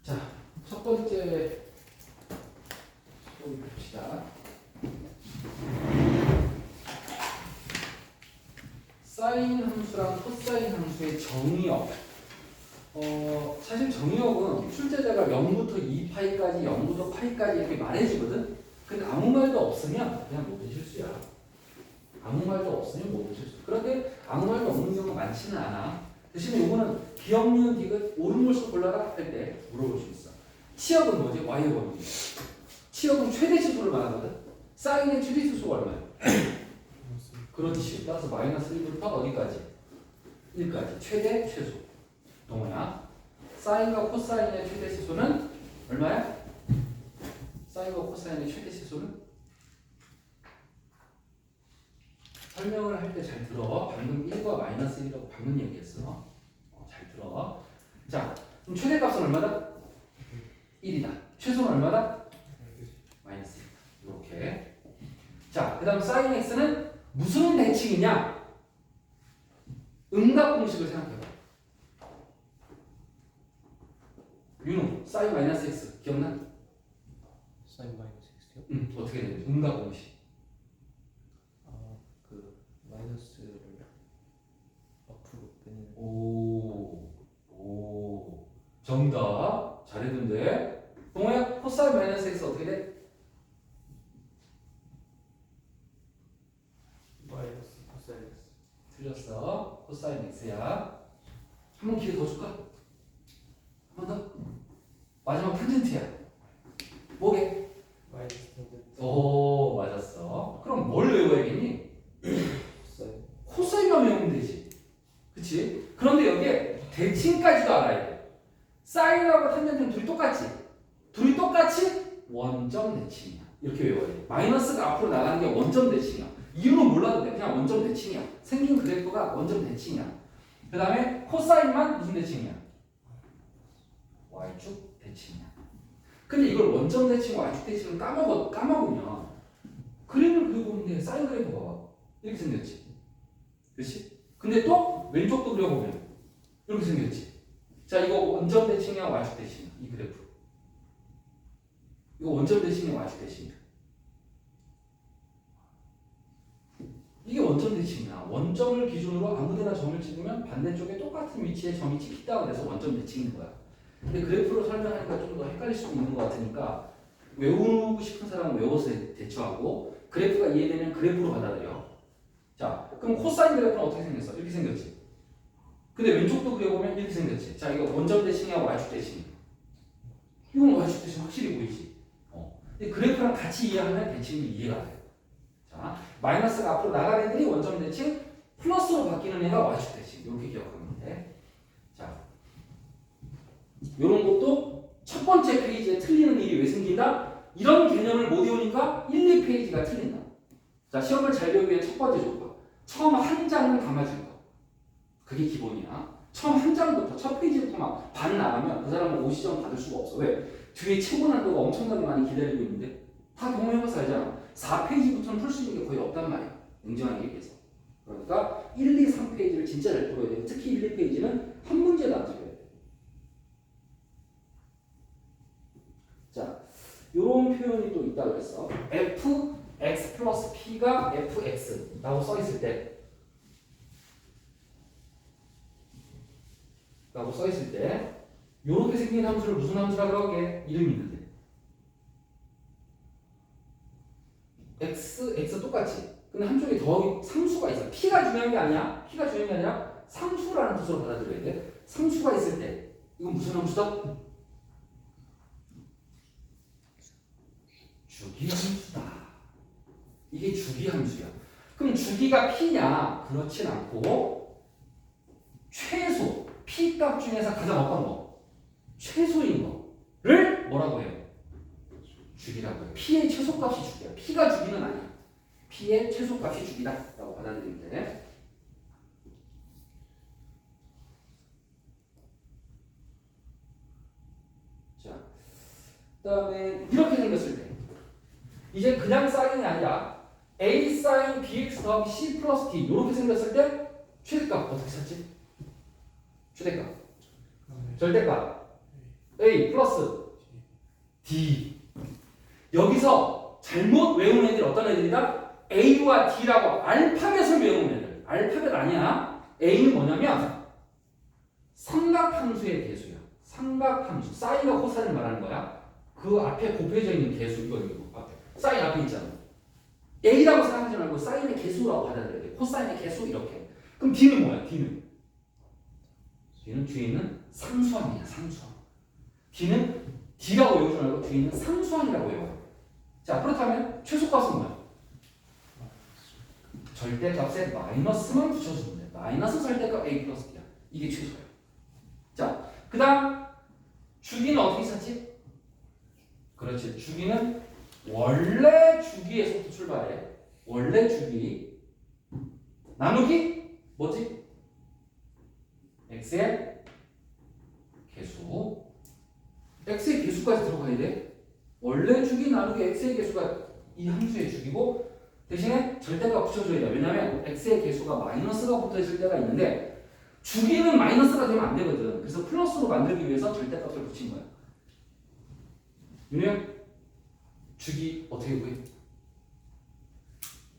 자, 첫 번째 봅시다. 사인 함수랑 코사인 함수의 정의역. 사실 정의역은 출제자가 0부터 2파이까지, 0부터 파이까지 이렇게 말해주거든. 근데 아무 말도 없으면 그냥 모든 실수야. 아무 말도 없으면 모든 실수. 그런데 아무 말도 없는 경우가 많지는 않아. 대신에 이거는 기억, 니은, 디귿 옳은 것을 골라라 할 때 물어볼 수 있어. 치역은 뭐지? Y의 범위. 치역은 최대 치수를 말하거든. 사인의 최대 치수가 얼마야? 그렇지. 따라서 마이너스 1부터 어디까지? 1까지. 최대, 최소. 동호야. 사인과 코사인의 최대 치수는 얼마야? 사인과 코사인의 최대 치수는? 설명을 할 때 잘 들어. 방금 1과 마이너스 1이라고 방금 얘기했어. 잘 들어. 자, 그럼 최대값은 얼마다? 1이다. 최소는 얼마다? 마이너스 1이다. 이렇게. 자, 그 다음 사인 x는 무슨 대칭이냐? 음각 공식을 생각해봐. 윤호, 사인 마이너스 x 기억나? 사인 마이너스 x요? 응, 어떻게 되는지. 음각 공식. 그 마이너스를 앞으로 빼는. 오, 정답. 잘했는데. 동호야, 코사인 마이너스 x 어떻게 돼? 마이너스 코사인 x. 틀렸어. 코사인 x야. 한 번 기회 더 줄까? 한 번 더? 마지막 탄젠트야. 뭐게? 마이너스 탄젠트. 오, 맞았어. 그럼 뭘 외워야겠니? 코사인. 코사인만 외우면 되지. 그치? 그런데 여기에 대칭까지도 알아야 돼. 사인하고 탄젠트는 둘이 똑같지? 둘이 똑같이 원점 대칭이야. 이렇게 외워야 돼. 마이너스가 앞으로 나가는 게 원점 대칭이야. 이유는 몰라도 돼. 그냥 원점 대칭이야. 생긴 그래프가 원점 대칭이야. 그 다음에 코사인만 무슨 대칭이야? Y축 대칭이야. 근데 이걸 원점 대칭, Y축 대칭을 까먹으면 그림을 그려보면 돼. 사인 그래프 봐봐. 이렇게 생겼지. 그렇지? 근데 또 왼쪽도 그려보면 이렇게 생겼지. 자, 이거 원점 대칭이야, Y축 대칭이야. 이 그래프. 이거 원점 대칭이야, Y축 대칭이야. 이게 원점 대칭이야. 원점을 기준으로 아무데나 점을 찍으면 반대쪽에 똑같은 위치에 점이 찍힌다고 해서 원점 대칭인 거야. 근데 그래프로 설명하니까 좀 더 헷갈릴 수도 있는 것 같으니까 외우고 싶은 사람은 외워서 대처하고 그래프가 이해되면 그래프로 받아들여. 자, 그럼 코사인 그래프는 어떻게 생겼어? 이렇게 생겼지. 근데 왼쪽도 그려보면 이렇게 생겼지. 자, 이거 원점 대칭이야, Y축 대칭이야. 이건 Y축 대칭 확실히 보이지. 근데 그래프랑 같이 이해하면 대칭이 이해가 돼. 자, 마이너스가 앞으로 나가는 애들이 원점 대칭, 플러스로 바뀌는 애가 Y축 대칭. 이렇게 기억하면 돼. 자, 이런 것도 첫 번째 페이지에 틀리는 일이 왜 생긴다? 이런 개념을 못 외우니까 1, 2페이지가 틀린다. 자, 시험을 잘 배우기 위한 첫 번째 조건. 처음 한 장은 감아줄 거. 그게 기본이야. 처음 한 장부터, 첫 페이지부터 막 반 나가면 그 사람은 50점 받을 수가 없어. 왜? 뒤에 최고 난도가 엄청나게 많이 기다리고 있는데 다 경험해봐서 알잖아. 4페이지부터는 풀 수 있는 게 거의 없단 말이야. 냉정하게 얘기해서. 그러니까 1, 2, 3페이지를 진짜 잘 풀어야 돼. 특히 1, 2페이지는 한 문제도 안 틀려야 돼. 자, 요런 표현이 또 있다고 했어. fx 플러스 p가 fx라고 써있을 때 라고 써있을 때 요렇게 생긴 함수를 무슨 함수라고 하게? 이름이 있는데 x 똑같이. 근데 한쪽에 더하기 상수가 있어. p가 중요한 게 아니야. p가 중요한 게 아니라 상수라는 뜻으로 받아들여야 돼. 상수가 있을 때 이건 무슨 함수다? 주기함수다. 이게 주기함수야. 그럼 주기가 p냐? 그렇진 않고 최소 p 값 중에서 가장 어떤 거? 최소인 거를 뭐라고 해요? 주기라고 해요. p의 최소값이 주기야. p가 주기는 아니야. p의 최소값이 주기다라고 받아들이면 돼. 자, 그다음에 이렇게 생겼을 때 이제 그냥 사인이 아니라 a sin bx 더하기 c 플러스 d 이렇게 생겼을 때 최대값 어떻게 찾지? 최대값 절대값 a A 플러스 D. 여기서 잘못 외우는 애들이 어떤 애들이다? A와 D라고 알파벳을 외우는 애들. 알파벳 아니야. A는 뭐냐면 삼각함수의 개수야. 삼각함수. 사인과 코사인을 말하는 거야. 그 앞에 곱해져 있는 개수. 이거 앞에. 사인 앞에 있잖아. A라고 생각하지 말고 사인의 개수라고 받아들여야 돼. 코사인의 개수 이렇게. 그럼 D는 뭐야? D는 뒤에 있는 상수함이야. 상수함. D는 D라고 외우지 말고 뒤에 있는 상수함이라고 외워. 자, 그렇다면 최소값은 뭐야? 절대값에 마이너스만 붙여주면 돼. 마이너스 절대값 A 플러스 B야. 이게 최소야. 자, 그 다음 주기는 어떻게 찾지? 그렇지. 주기는 원래 주기에서부터 출발해. 원래 주기 나누기 뭐지? x의 개수. x의 개수까지 들어가야 돼. 원래 주기 나누기 x의 개수가 이 함수의 주기고 대신에 절대값 붙여줘야 돼. 왜냐면 x의 개수가 마이너스가 붙어있을 때가 있는데 주기는 마이너스가 되면 안 되거든. 그래서 플러스로 만들기 위해서 절대값을 붙인 거야. 윤영 주기 어떻게 구해?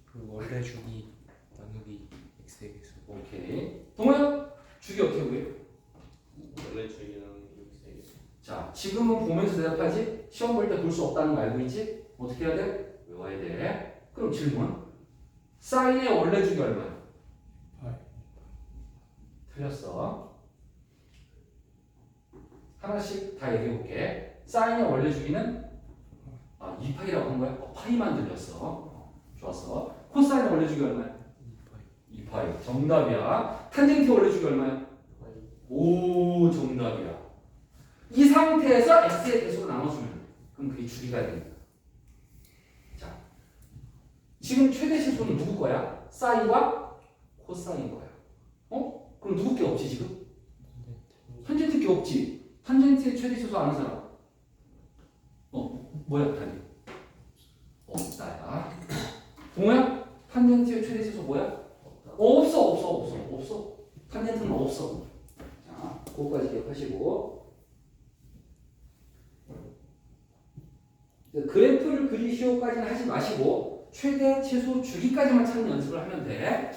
그 원래 주기 나누기 x의 개수. 오케이. 동호야 주기 어떻게 구해? 원래 주기 나누기 x의 개수. 자, 지금은 보면서 대답하지? 시험 볼 때 볼 수 없다는 거 알고 있지? 어떻게 해야 돼? 외워야 돼. 그럼 질문. 사인의 원래 주기 얼마야? 틀렸어. 하나씩 다 얘기해 볼게. 사인의 원래 주기는 2파이라고 한 거야? 파이만 들렸어. 좋았어. 코사인의 원래 주기 얼마야? 2파이. 정답이야. 탄젠트 원래 주기 얼마야? 오, 정답이야. 이 상태에서 x의 개수로 나눠주면 돼. 그럼 그게 주기가 됩니다. 자, 지금 최대 실수는 누구 거야? 사인과 코사인 거야. 그럼 누구 게 없지 지금? 탄젠트 게 없지. 탄젠트의 최대 실수 아는 사람? 뭐야 단위? 나야. 동호야? 탄젠트의 최대 실수 뭐야? 없어. 탄젠트는 없어. 자, 그거까지 기억하시고. 그래프를 그리시오까지는 하지 마시고 최대 최소 주기까지만 찾는 연습을 하면 돼.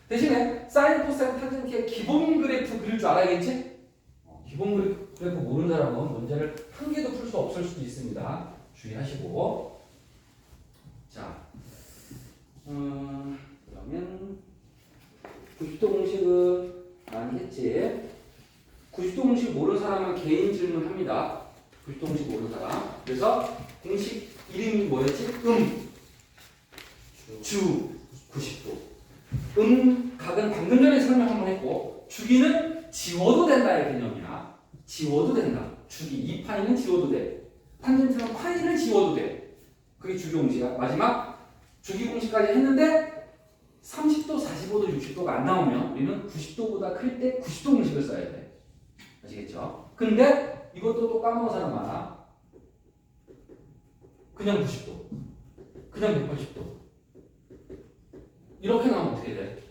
대신에 사인, 코사인, 탄젠트의 기본 그래프 그릴 줄 알아야겠지? 기본 그래프 모르는 사람은 문제를 한 개도 풀 수 없을 수도 있습니다. 주의하시고. 자, 그러면 90도 공식은 많이 했지? 90도 공식 모르는 사람은 개인 질문합니다. 90도 공식 모르는 사람. 그래서 공식 이름이 뭐였지? 주 90도. 각은 방금 전에 설명 한번 했고 주기는 지워도 된다의 개념이야. 지워도 된다. 주기 2파이는 지워도 돼. 탄젠트는 파이를 지워도 돼. 그게 주기 공식이야. 마지막 주기 공식까지 했는데 30도, 45도, 60도가 안 나오면 우리는 90도보다 클 때 90도 공식을 써야 돼. 아시겠죠? 근데 이것도 또 까먹은 사람 많아. 그냥 90도, 그냥 180도. 이렇게 나오면 어떻게 돼?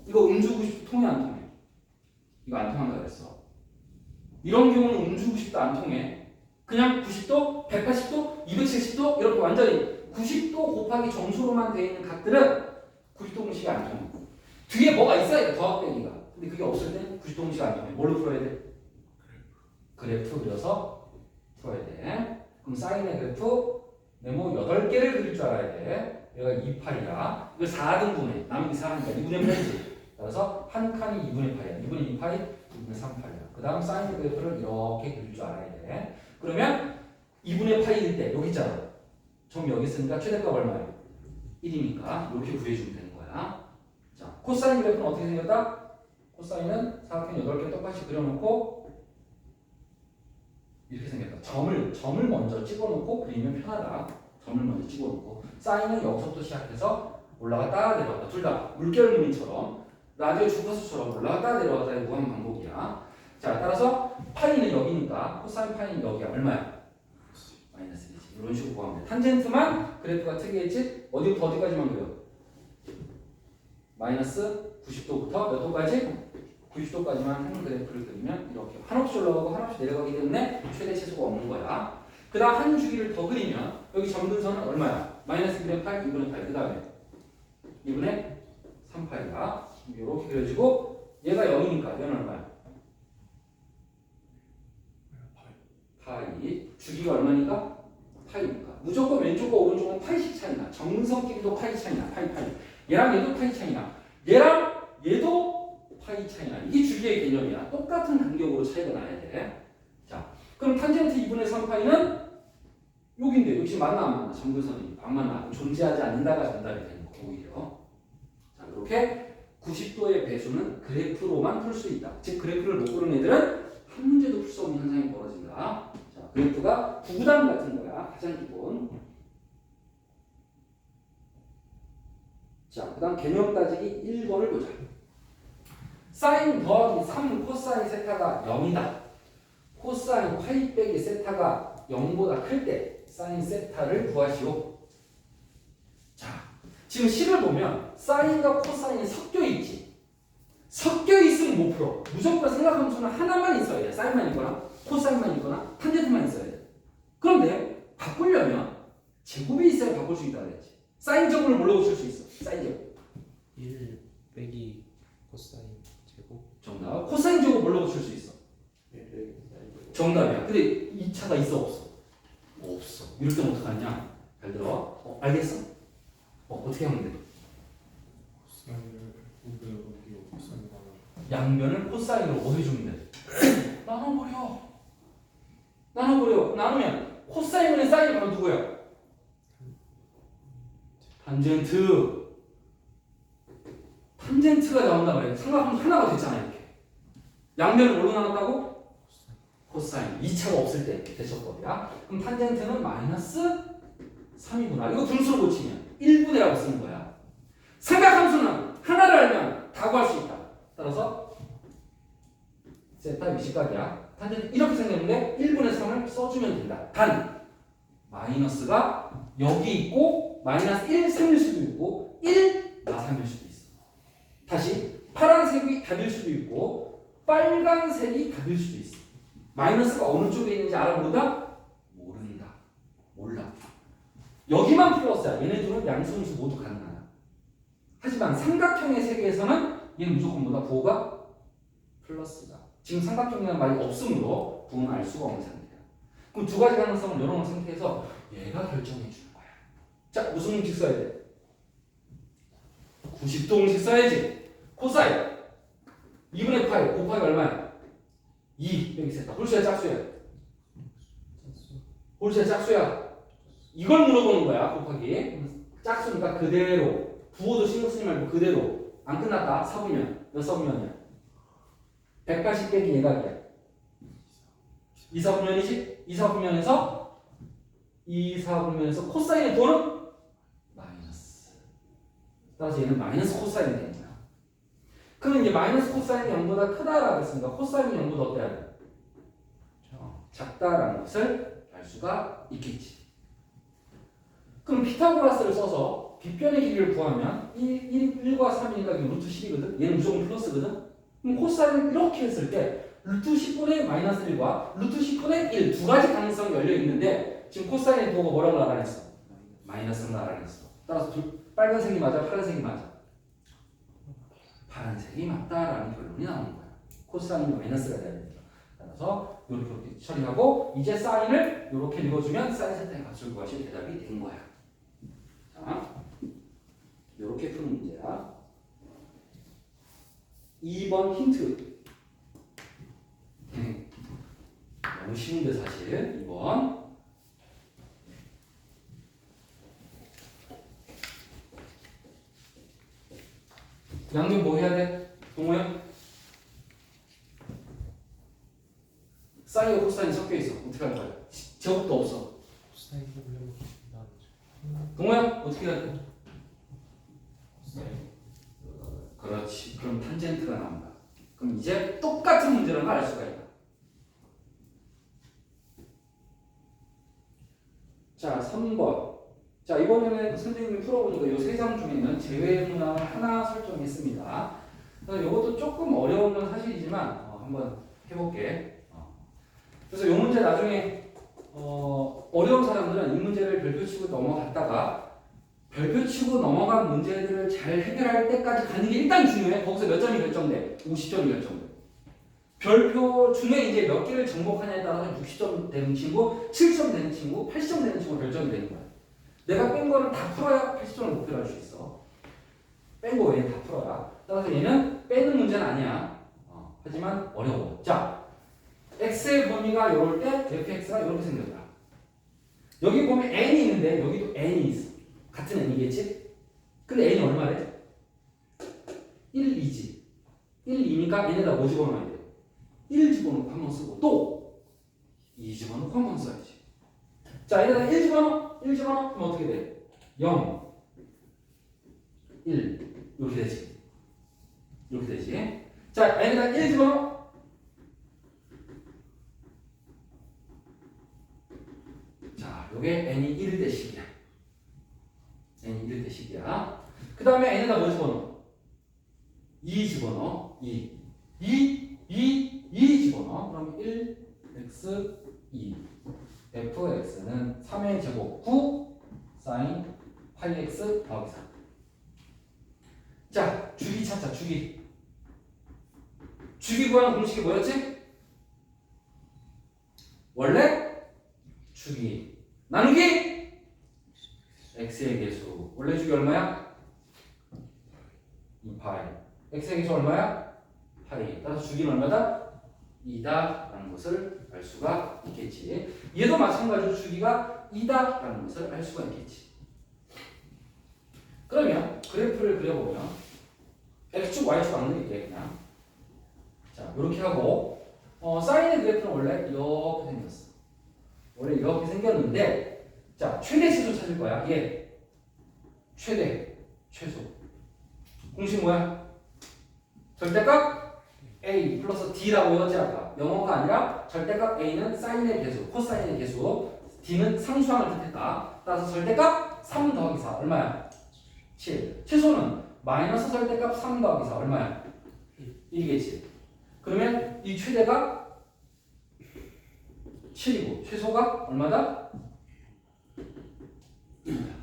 이거 음주 90도 통해 안 통해? 이거 안 통한다 그랬어. 이런 경우는 음주 90도 안 통해. 그냥 90도, 180도, 270도 이렇게 완전히 90도 곱하기 정수로만 되어 있는 각들은 90도 공식이 안 통해. 뒤에 뭐가 있어야 돼, 더하기 빼기가. 근데 그게 없을 땐 90도 공식이 안 통해. 뭘로 풀어야 돼? 그래프 그려서 풀어야 돼. 그럼 사인의 그래프 네모 8개를 그릴 줄 알아야 돼. 얘가 2파이야. 이걸 4등분해. 남은 게 4니까 2분의 8이지. 따라서 한 칸이 2분의 8이야. 2분의 2파이, 2분의 3파이야. 그 다음 사인 그래프를 이렇게 그릴 줄 알아야 돼. 그러면 2분의 파이일 때 여기 있잖아. 점 여기 있으니까 최대값 얼마야? 1이니까 이렇게 구해주면 되는 거야. 자, 코사인 그래프는 어떻게 생겼다? 코사인은 사각형 8개 똑같이 그려놓고 이렇게 생겼다. 점을 먼저 찍어놓고 그리면 편하다. 점을 먼저 찍어놓고 사인은 여기서부터 시작해서 올라갔다 내려갔다. 둘 다 물결 무늬처럼 라디오 주파수처럼 올라갔다 내려갔다의 무한 반복이야. 자, 따라서 파이는 여기니까 코사인 파이는 여기야. 얼마야? 마이너스 1이지. 이런 식으로 구하면 돼. 탄젠트만 그래프가 특이했지? 어디부터 어디까지만 그려? 마이너스 90도부터 몇 도까지? 90도까지만 한 그래프를 그리면 이렇게 한없이 올라가고 한없이 내려가기 때문에 최대 최소가 없는 거야. 그 다음 한 주기를 더 그리면 여기 점근선은 얼마야? 마이너스 2분의 8, 2분의 8. 그 다음에 2분의 3파이야. 이렇게 그려지고 얘가 0이니까 얘는 얼마야? 파이. 주기가 얼마니까? 파이니까. 무조건 왼쪽과 오른쪽은 파이씩 차이나. 점근선끼리도 파이 차이나. 파이. 얘랑 얘도 파이 차이나. 얘랑 얘도 파이 차이나. 이게 주기의 개념이야. 똑같은 간격으로 차이가 나야 돼. 자, 그럼 탄젠트 2분의 3파이는 여기인데 여기 지금 맞나 안 맞나? 점근선이 안 맞나? 존재하지 않는다가 전달이 되는 거 오히려. 자, 이렇게 90도의 배수는 그래프로만 풀 수 있다. 즉 그래프를 못 푸는 애들은 한 문제도 풀 수 없는 현상이 벌어진다. 자, 그래프가 구구단 같은 거야. 가장 기본. 자, 그 다음 개념 따지기 1번을 보자. 사인 더하기 3 코사인 세타가 0이다. 코사인 파이 빼기 세타가 0보다 클 때 사인 세타를 구하시오. 자, 지금 식을 보면 사인과 코사인이 섞여 있지. 섞여 있으면 못 풀어. 무조건 생각함수는 하나만 있어야 돼. 사인만 있거나 코사인만 있거나 탄젠트만 있어야 돼. 그런데 바꾸려면 제곱이 있어야 바꿀 수 있다고 그랬지. 사인 제곱을 뭘로 고칠 수 있어? 사인 제곱. 1 빼기 코사인 제곱. 정답. 코사인 제곱 뭘로 고칠 수 있어? 1 빼기 사인 제곱. 정답이야. 근데 이 차가 있어 없어? 없어. 이럴 땐 어떡하냐? 잘 들어. 알겠어? 어떻게 하면 돼? 코사인을 우변으로 옮기고 코사인을 하면 양변을 코사인으로 뭐 해주면 돼? 나눠버려. 나누면 코사인분의 사인이 바로 누구야? 탄젠트. 탄젠트가 나온단 말이야. 삼각함수 하나가 됐잖아 이렇게. 양변을 뭘로 나눴다고? 코사인. 2차가 없을 때 대처법이야. 그럼 탄젠트는 마이너스 3이구나. 이거 분수로 고치면 1분이라고 쓰는 거야. 삼각함수는 하나를 알면 다 구할 수 있다. 따라서 세타 미시각이야. 탄젠트 이렇게 생겼는데 1분의 3을 써주면 된다. 단 마이너스가 여기 있고 마이너스 1, 3일 수도 있고 1, 3일 수도 있어. 다시 파란색이 답일 수도 있고 빨간색이 답일 수도 있어. 마이너스가 어느 쪽에 있는지 알아보다 모른다. 몰라. 여기만 플러스야. 얘네들은 양수분수 모두 가능하다. 하지만 삼각형의 세계에서는 얘는 무조건 뭐다? 부호가 플러스다. 지금 삼각형이라는 말이 없으므로 부호는 알 수가 없는 상태야. 그럼 두 가지 가능성을 열어놓은 상태에서 얘가 결정해 주는 거야. 자, 무슨 공식 써야 돼? 90도 공식 써야지. 코사인 2분의 파이 곱하기 얼마야? 2 빼기 세타. 홀수야 짝수야? 홀수야 짝수야? 이걸 물어보는 거야. 곱하기 짝수니까 그대로 부호도 신경 쓰지 말고 그대로. 안 끝났다. 사분면 몇 사분면이야? 180 빼기 예각이야. 2사분면이지? 2사분면에서 코사인의 부호는 마이너스. 따라서 얘는 마이너스 코사인이 되는 거야. 그럼 이제 마이너스 코사인이 0보다 크다라고 했으니까 코사인이 0보다 어때야 돼? 작다라는 것을 알 수가 있겠지. 그럼 피타고라스를 써서 빗변의 길이를 구하면 1과 3이니까 루트 10이거든? 얘는 무조건 플러스거든? 그럼 코사인을 이렇게 했을 때 루트 10분의 마이너스 1과 루트 10분의 1 두 가지 가능성이 열려 있는데 지금 코사인의 부호가 뭐라고 나타냈어? 마이너스로 나타냈어. 따라서 빨간색이 맞아? 파란색이 맞아? 파란색이 맞다라는 결론이 나오는 거야. 코사인이 마이너스가 돼야 됩니다. 따라서 이렇게 처리하고 이제 사인을 이렇게 읽어주면 사인 세타의 값을 구하시면 대답이 된 거야. 자, 이렇게 푸는 문제야. 2번 힌트. 너무 쉬운데 사실 2번. 양변 뭐 해야 돼? 동호야? 사인과 코사인이 섞여 있어. 어떻게 할 거야? 제곱도 없어. 코사인 보려면 동호야? 어떻게 할 거야? 그렇지. 그럼 탄젠트가 나온다. 그럼 이제 똑같은 문제라는 걸 알 수가 있다. 자, 3번. 자, 이번에는 선생님이 풀어보니까 이 세 장 중에는 제외 문항을 하나 설정했습니다. 그래서 이것도 조금 어려운 건 사실이지만 한번 해볼게. 그래서 이 문제 나중에 어려운 사람들은 이 문제를 별표 치고 넘어갔다가 별표 치고 넘어간 문제들을 잘 해결할 때까지 가는 게 일단 중요해. 거기서 몇 점이 결정돼? 50점이 결정돼. 별표 중에 이제 몇 개를 정복하냐에 따라서 60점 되는 친구, 70점 되는 친구, 80점 되는 친구 별점이 되는 거야. 내가 뺀 거를 다 풀어야 80점을 목표로 할 수 있어. 뺀 거 외에 다 풀어야. 따라서 얘는 빼는 문제는 아니야. 하지만 어려워. 자, x의 범위가 이럴 때 fx가 이렇게 생겼다. 여기 보면 n이 있는데 여기도 n이 있어. 같은 n이겠지? 근데 n이 얼마래? 1, 2지. 1, 2니까 n에다 뭐 집어넣어야 돼? 1 집어넣고 한 번 쓰고 또 2 집어넣고 한 번 써야지. 자, 얘네다 1 집어넣어. 1 집어넣어. 그럼 어떻게 돼? 0, 1 이렇게 되지. 이렇게 되지. 자, 얘네다 1 집어넣어. 자, 요게 n이 1일 때 식이야. n이 1일 때 식이야. 그 다음에 n에다 뭐 집어넣어? 2 집어넣어. 2 집어넣어. 그럼 1, x, 2. fx는 3의 제곱 9 sin 파이 x 더하기 4. 자, 주기 찾자. 주기 구하는 공식이 뭐였지? 원래 주기 나누기 x의 개수. 원래 주기 얼마야? 2파이. x의 개수 얼마야? 파이. 따라서 주기는 얼마다? 2다 라는 것을 알 수가 있겠지. 얘도 마찬가지로 주기가 2다 라는 것을 알 수가 있겠지. 그러면 그래프를 그려보면 x축 y축 안 그릴게. 그냥 자, 이렇게 하고 사인의 그래프는 원래 이렇게 생겼어. 원래 이렇게 생겼는데, 자, 최대 최소 찾을 거야. 얘 최대 최소 공식 뭐야? 절대값 a 플러스 d라고 외웠지 아까. 영어가 아니라 절대값 a는 사인의 개수, 코사인의 개수, d는 상수항을 뜻했다. 따라서 절대값 3 더하기 4 얼마야? 7. 최소는 마이너스 절대값 3 더하기 4 얼마야? 1이겠지. 그러면 이 최대가 7이고 최소가 얼마다? 1이다.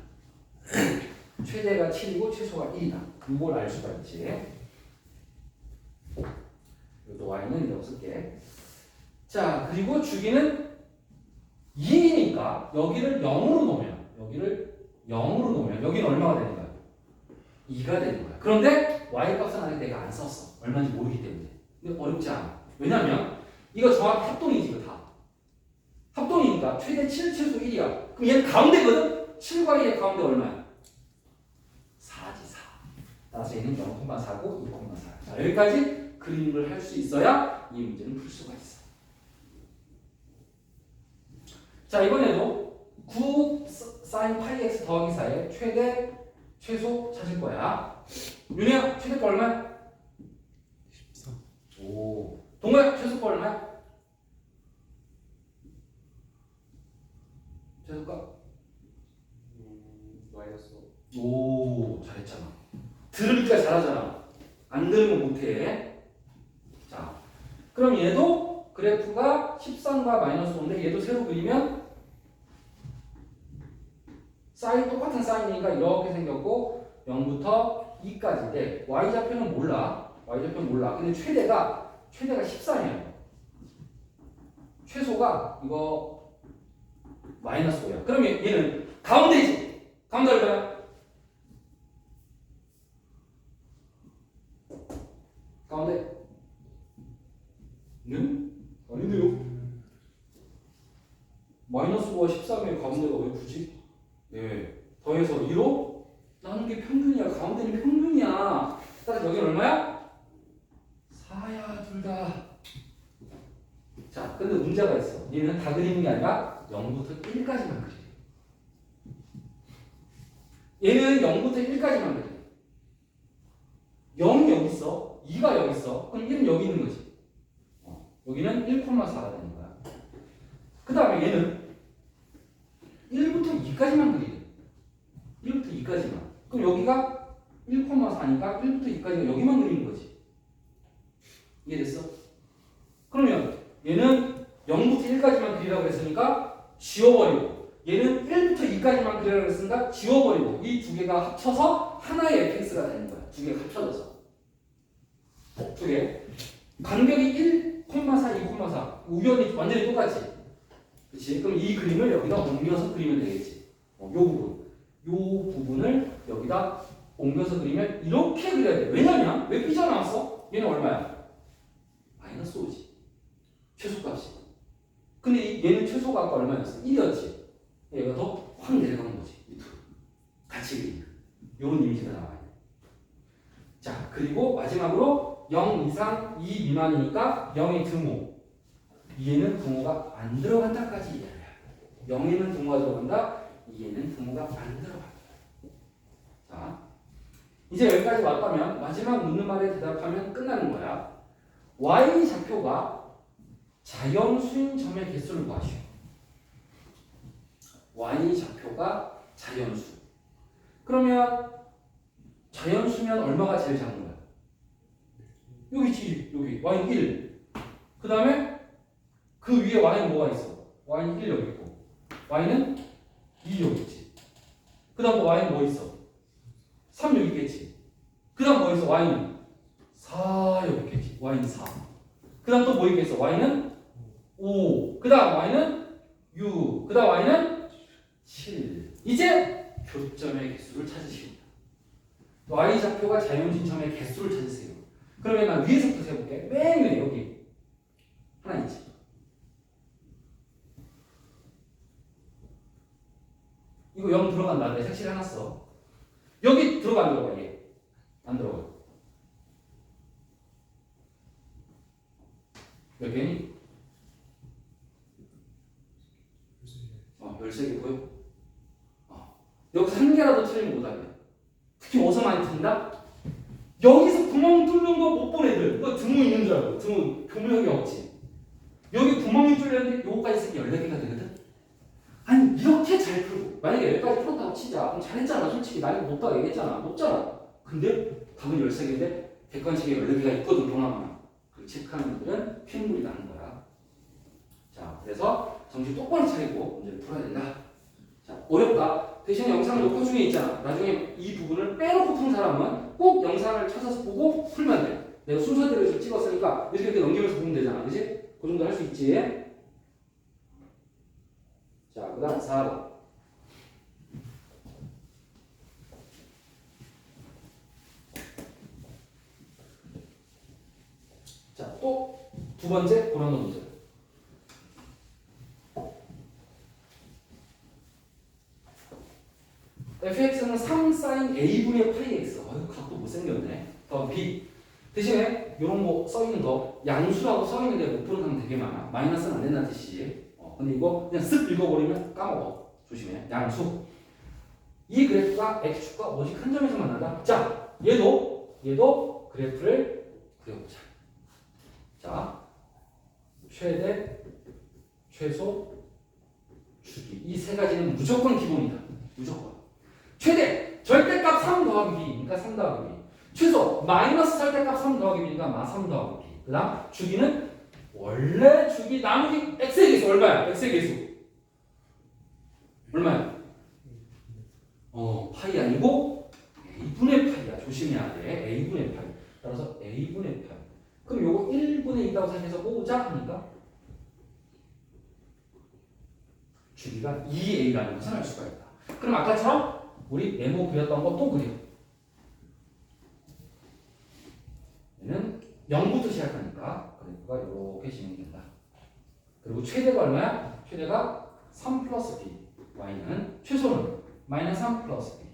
최대가 7이고 최소가 1이다. 이걸 알 수가 있지. 이것도 y는 이렇게 쓸게. 자, 그리고 주기는 2니까 여기를 0으로 놓으면 여기는 얼마가 되는 거야? 2가 되는 거야. 그런데 y 값은 아직 내가 안 썼어. 얼마인지 모르기 때문에. 근데 어렵지 않아. 왜냐면 이거 정확히 합동이지. 이거 다 합동이니까 최대 7 최소 1이야. 그럼 얘는 가운데거든? 7과 1의 가운데 얼마야? 4지 4. 따라서 얘는 0,4고 2,4. 자, 여기까지 그림을 할 수 있어야 이 문제는 풀 수가 있어. 자, 이번에도 9 sin 파이 x 더하기 4의 최대 최소 찾을 거야. 윤혜야, 최대가 얼마야? 14. 오. 동호야, 최소가 얼마야? 최소가? 마이너스. 오, 잘했잖아. 들으니까 잘하잖아. 안 들으면 못해. 자, 그럼 얘도 그래프가 13과 마이너스 5인데 얘도 세로 그리면 사인 똑같은 사인이니까 이렇게 생겼고 0부터 2까지인데 y좌표는 몰라. 근데 최대가 14이야. 최소가 이거 마이너스 5야. 그러면 얘는 가운데지. 가운데 얼마야? 가운데? 네? 아닌데요? 마이너스 5와 13의 가운데가 왜 굳이? 예. 더해서 2로 나누는 게 평균이야. 가운데는 평균이야. 따라서 여기는 얼마야? 4야, 둘 다. 자, 근데 문제가 있어. 얘는 다 그리는 게 아니라 0부터 1까지만 그려. 얘는 0부터 1까지만 그려. 0이 여기 있어. 2가 여기 있어. 그럼 1은 여기 있는 거지. 여기는 1,4가 되는 거야. 그 다음에 얘는 1부터 2까지만 그리래. 1부터 2까지만. 그럼 여기가 1,4니까 1부터 2까지가 여기만 그리는 거지. 이해됐어? 그러면 얘는 0부터 1까지만 그리라고 했으니까 지워버리고 얘는 1부터 2까지만 그리라고 했으니까 지워버리고 이 두 개가 합쳐서 하나의 fx가 되는 거야. 두 개가 합쳐져서. 두 개. 간격이 1,4, 2,4. 우연히 완전히 똑같지. 그치? 그럼 이 그림을 여기다 옮겨서 그리면 되겠지. 요 부분. 요 부분을 여기다 옮겨서 그리면 이렇게 그려야 돼. 왜냐면 왜 삐져나왔어? 얘는 얼마야? 마이너스 5지. 최소값이. 근데 얘는 최소가 아까 얼마였어? 1이었지. 얘가 더 확 내려가는 거지. 밑으로. 같이 그리니까. 요런 이미지가 나와요. 자, 그리고 마지막으로 0 이상 2 미만이니까 0의 등호. 얘는 등호가 안 들어간다까지 이해해요. 0에는 등호가 들어간다. 2에는 등호가 안 들어간다. 자, 이제 여기까지 왔다면 마지막 묻는 말에 대답하면 끝나는 거야. y 좌표가 자연수인 점의 개수를 구하시오. y 좌표가 자연수. 그러면 자연수면 얼마가 제일 작은 거야? 여기지, 여기 y는 1. 그 다음에 그 위에 y는 뭐가 있어? y는 1 여기 있고 y는 2 여기 있지. 그 다음 또 y는 뭐 있어? 3 여기 있겠지. 그 다음 뭐 있어? y는 4 여기 있겠지. y는 4. 그 다음 또 뭐 있겠어? y는 5. 그 다음 y는 6. 그 다음 y는 7. 이제 교점의 개수를 찾으시오. y 좌표가 자연수인 점의 개수를 찾으세요. 그러면 난 위에서부터 세볼게. 맨 위에 여기 하나 있지. 이거 0 들어간다. 내가 색칠 해놨어. 여기 들어가 안 들어가 얘? 안 들어가. 몇 개니? 13개 보여? 여기서 한 개라도 틀리면 못하게. 특히 어디서 많이 튼다? 여기서 구멍 뚫는 거 못 본 애들. 그거 등호 있는 줄 알고. 등호 교무역이 없지. 여기 구멍이 뚫렸는데 요거까지 쓰기 14개가 되거든? 아니 이렇게 잘 풀고 만약에 여기까지 풀었다고 치자. 그럼 잘했잖아. 솔직히 난이도 높다고 얘기했잖아. 높잖아. 근데 답은 13개인데 객관식에 14개가 있거든. 동화만. 그 체크하는 분들은 피눈물이 나는 거야. 자, 그래서 정신 똑바로 차리고 문제를 풀어야 된다. 자, 어렵다. 대신 영상 녹화 중에 있잖아. 나중에 이 부분을 빼놓고 푼 사람은 꼭 영상을 찾아서 보고 풀면 돼. 내가 순서대로 좀 찍었으니까 이렇게 넘기면서 보면 되잖아. 그치? 그 정도 할 수 있지? 자, 그 다음 4번. 자, 또 두 번째 고난도 문제. fx는 3 sin a분의 파이 x. 아유, 각도 못생겼네. 더 b. 대신에 이런 거 써있는 거 양수라고 써있는데 못 푸는 사람 되게 많아. 마이너스는 안 된다는 뜻이지. 근데 이거 그냥 쓱 읽어버리면 까먹어. 조심해. 양수. 이 그래프가 x축과 오직 한 점에서 만난다. 자, 얘도 그래프를 그려보자. 자, 최대, 최소, 주기. 이 세 가지는 무조건 기본이다. 무조건. 최대, 절대값 3 더하기 b니까 3 더하기 b. 최소, 마이너스 절대값 3 더하기 b니까 3 더하기 b. 그 다음, 주기는 원래 주기 나누기 x의 개수 얼마야? x의 개수. 얼마야? 파이 아니고 a분의 파이야. 조심해야 돼. a분의 파이. 따라서 a분의 파이. 그럼 요거 1분의 2라고 생각해서 보자 하니까 주기가 2a라는 것을 알 수가 있다. 그럼 아까처럼 우리 네모 그렸던 거 또 그려. 얘는 0부터 시작하니까 그래프가 이렇게 진행된다. 그리고 최대가 얼마야? 최대가 3 플러스 b. y는 최소는 마이너스 3 플러스 b.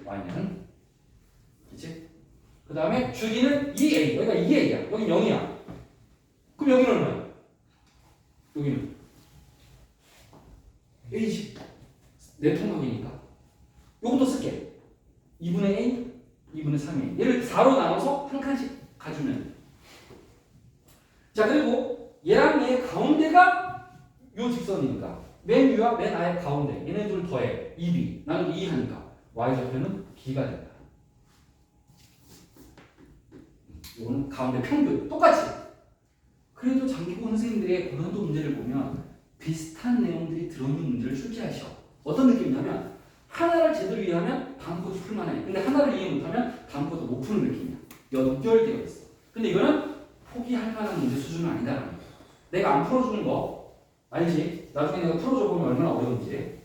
y는 그치? 그 다음에 주기는 2a. 여기가 2a야. 여기 0이야. 그럼 여기는 얼마야? 여기는 a지. 내통각이니까. 요것도 쓸게. 2분의 a, 2분의 3a. 얘를 4로 나눠서 한 칸씩 가주면. 자, 그리고 얘랑 얘 가운데가 요 직선이니까 맨 위와 맨 아래 가운데 얘네 둘 더해 2b 나누기 2 하니까 y좌표는 b가 된다. 이거는 가운데 평균 똑같이 그래도 장기고 선생님들의 고난도 문제를 보면 비슷한 내용들이 들어있는 문제를 출제하셔. 어떤 느낌이냐면 하나를 제대로 이해하면 다음 것도 풀만해. 근데 하나를 이해 못하면 다음 것도 못 푸는 느낌이야. 연결되어 있어. 근데 이거는 포기할 만한 문제 수준은 아니다라는 거야. 내가 안 풀어주는 거 알지? 나중에 내가 풀어줘 보면 얼마나 어려운지.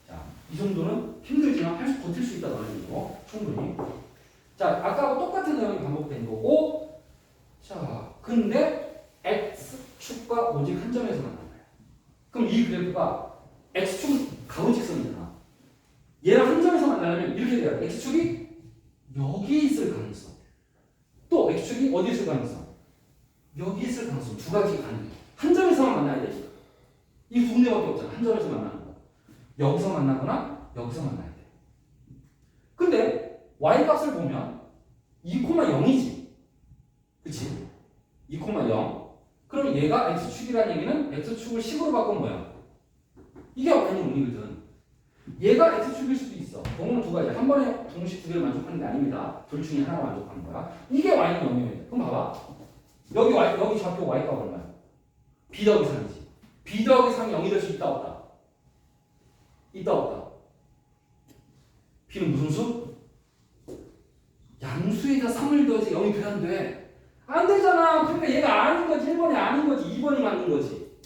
자, 이 정도는 힘들지만 버틸 수 있다 너는 거 충분히. 자, 아까하고 똑같은 내용이 반복된 거고. 자, 근데 x축과 오직 한 점에서 만난 거야. 그럼 이 그래프가 x축 가로직선이잖아. 얘랑 한 점에서 만나려면 이렇게 돼야 돼. x축이 여기 있을 가능성. 또 x축이 어디 있을 가능성? 여기 있을 가능성. 두 가지 가능해. 한 점에서만 만나야 되니까. 이 두 군데밖에 없잖아. 한 점에서 만나는 거. 여기서 만나거나 여기서 만나야 돼. 근데 y 값을 보면 2,0이지. 그치? 2,0. 그럼 얘가 x축이라는 얘기는 x축을 10으로 바꾼 거야. 이게 y는 0이거든. 얘가 x축일 수도 있어. 경우는 두 가지. 한 번에 동시 두 개를 만족하는 게 아닙니다. 둘 중에 하나를 만족하는 거야. 이게 y는 0이에요. 그럼 봐봐. 여기 좌표 y가 얼마야? b 더하기 3이지. b 더하기 3이 0이 될 수 있다 없다? 있다 없다? b는 무슨 수? 양수에다 3을 더해서 0이 돼야 안 돼. 안 되잖아. 그러니까 얘가 아닌 거지. 1번이 아닌 거지. 2번이 맞는 거지.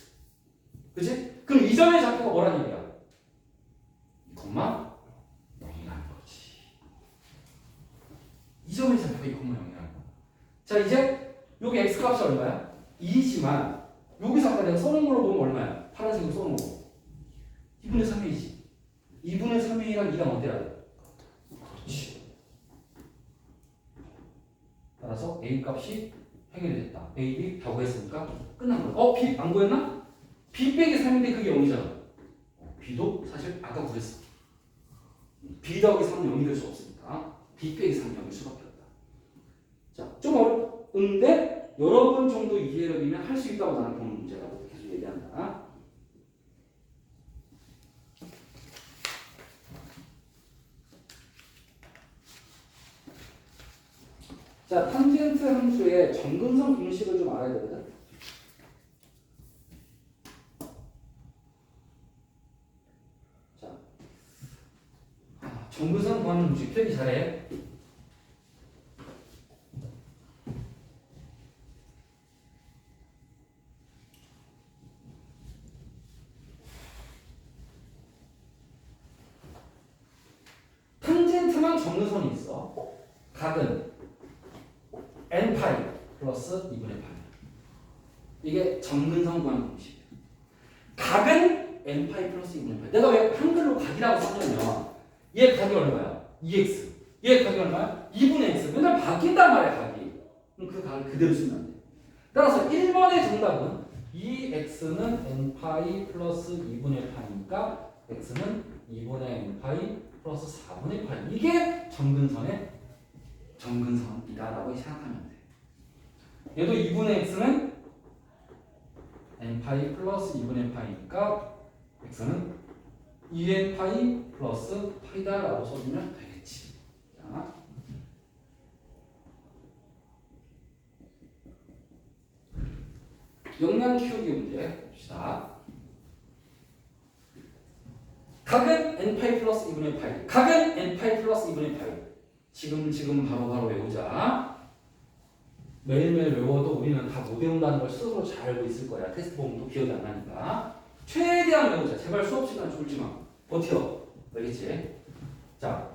그치? 그럼 이 점의 좌표가 뭐라는 얘기야? 2,0이라는 거지. 이 점의 좌표가 2,0이라는 거야. 자, 이제 여기 x값이 얼마야? 2지만 여기서 아까 내가 써놓은 걸로 보면 얼마야? 파란색으로 써놓은 거 2분의 3이지. 2분의 3이랑 2랑 어때야 돼? 그렇지. 따라서 a 값이 해결이 됐다. a, b 다 구했으니까 끝난 거야. b 안 구했나? b 빼기 3인데 그게 0이잖아. b도 사실 아까 구했어. b 더하기 3은 0이 될 수 없으니까 b 빼기 3은 0일 수밖에 없다. 자, 좀 어려운데 여러분 정도 이해력이면 할 수 있다고 나는 보는 문제라고 계속 얘기한다. 자, 탄젠트 함수의 정근성 공식을 좀 알아야 되거든. 자, 정근성 구하는 공식 표기 잘해. 탄젠트만 정근선이 있어. 각은 n파이 플러스 2분의 파이. 이게 정근성 구하는 공식이야. 각은 n파이 플러스 2분의 파이. 내가 왜 한글로 각이라고 썼냐면 얘 각이 얼마야? 2x. 얘 각이 얼마야? 2분의 x. 맨날 바뀐단 말이야, 각이. 그럼 그 각을 그대로 쓰면 안 돼. 따라서 1번의 정답은 2x는 n파이 플러스 2분의 파이니까 x는 2분의 n파이 플러스 4분의 파이. 이게 정근선이다라고 생각하면 돼. 얘도 2분의 x는 n파이 플러스 2분의 파이니까 x는 2n파이 플러스 파이다라고 써주면 되겠지. 자, 역량 키우기 문제 봅시다. 각은 n파이 플러스 2분의 파이. 각은 n파이 플러스 2분의 파이. 지금 바로 외우자. 매일매일 외워도 우리는 다 못 외운다는 걸 스스로 잘 알고 있을 거야. 테스트 보면 또 기억이 안 나니까. 최대한 외우자. 제발 수업 시간 줄지 마. 버텨. 알겠지? 자,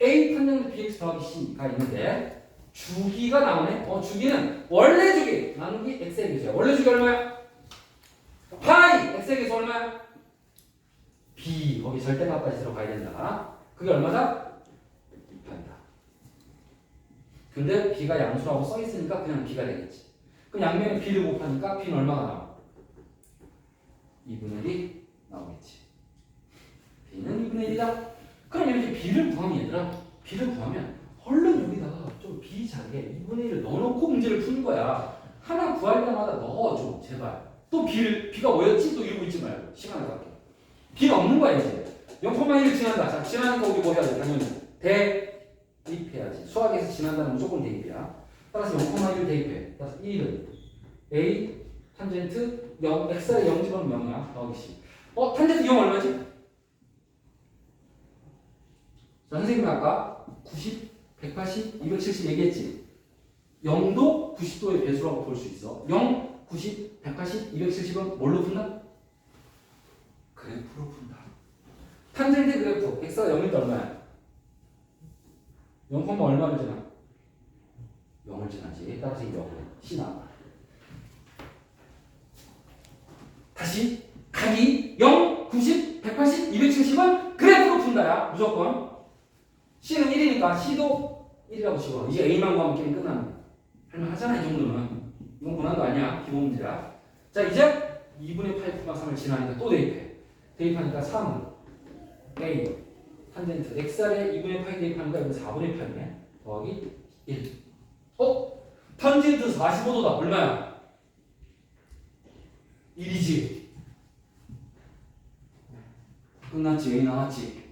a 탄젠트 bx 더하기 c가 있는데 주기가 나오네. 주기는 원래 주기 나누기 x의 계수야. 원래 주기 얼마야? 파이 x의 계수 얼마야? b 거기 절대값까지 들어가야 된다. 그게 얼마다? 2파이다. 근데 b가 양수라고 써 있으니까 그냥 b가 되겠지. 그럼 양면에 b를 곱하니까 b는 얼마가 나와? 2분의 1이 나오겠지. b는 2분의 1이다. 그럼 이렇게 b를 구하면 얘들아, b를 구하면 얼른 여기다가 좀 b 자리에 2분의 1을 넣어놓고 문제를 푸는 거야. 하나 구할 때마다 넣어줘 제발. 또 b가 뭐였지? 또 이러고 있지 말고 시간을 갖게. b는 없는 거야 이제. 0,1을 지난다. 자, 지나니까 우리 뭐 해야 돼? 당연히 대입해야지. 수학에서 지난다는 무조건 대입이야. 따라서 0,1을 대입해. 따라서 1은 a 탄젠트 0, x의 0 집어넣으면 0이야. 더하기 c. 탄젠트 0 얼마지? 자, 선생님이 아까 90, 180, 270 얘기했지? 0도 90도의 배수라고 볼 수 있어. 0, 90, 180, 270은 뭘로 푼다? 그래프로 푼다. 탄젠트 그래프 x가 0일 때 얼마야? 0, 얼마를 지나? 0을 지나지. 따라서 0을 c 나와. 다시 각이 0, 90, 180, 270은 그래프로 푼다야. 무조건. C는 1이니까 C도 1이라고 치고 이제 A만 구하면 게임 끝나는 거야. 할만하잖아 이 정도는. 이건 고난도 아니야. 기본 문제야. 자 이제 2분의 파이 플러스 3을 지나니까 또 대입해. 대입하니까 3은 A 탄젠트 xr에 2분의 파이 대입하니까 이거 4분의 파이네. 더하기 1. 탄젠트 45도다. 얼마야? 1이지. 끝났지. A 나왔지.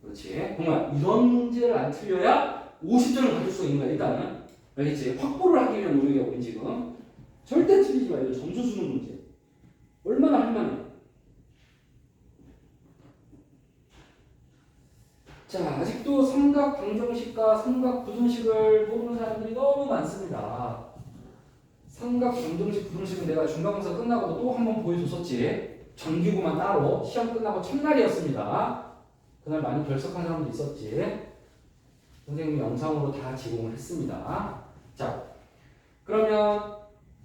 그렇지. 정말 이런 문제를 안 틀려야 50점을 받을 수가 있는 거야. 일단은 알겠지? 확보를 하기 위한 노력이야 우리 지금. 절대 틀리지 말고 점수 주는 문제. 얼마나 할만해. 자, 아직도 삼각 방정식과 삼각 부등식을 모르는 사람들이 너무 많습니다. 삼각 방정식 부등식은 내가 중간고사 끝나고도 또 한 번 보여줬었지. 정기구만 따로 시험 끝나고 첫날이었습니다. 그날 많이 결석한 사람도 있었지. 선생님이 영상으로 다 제공을 했습니다. 자, 그러면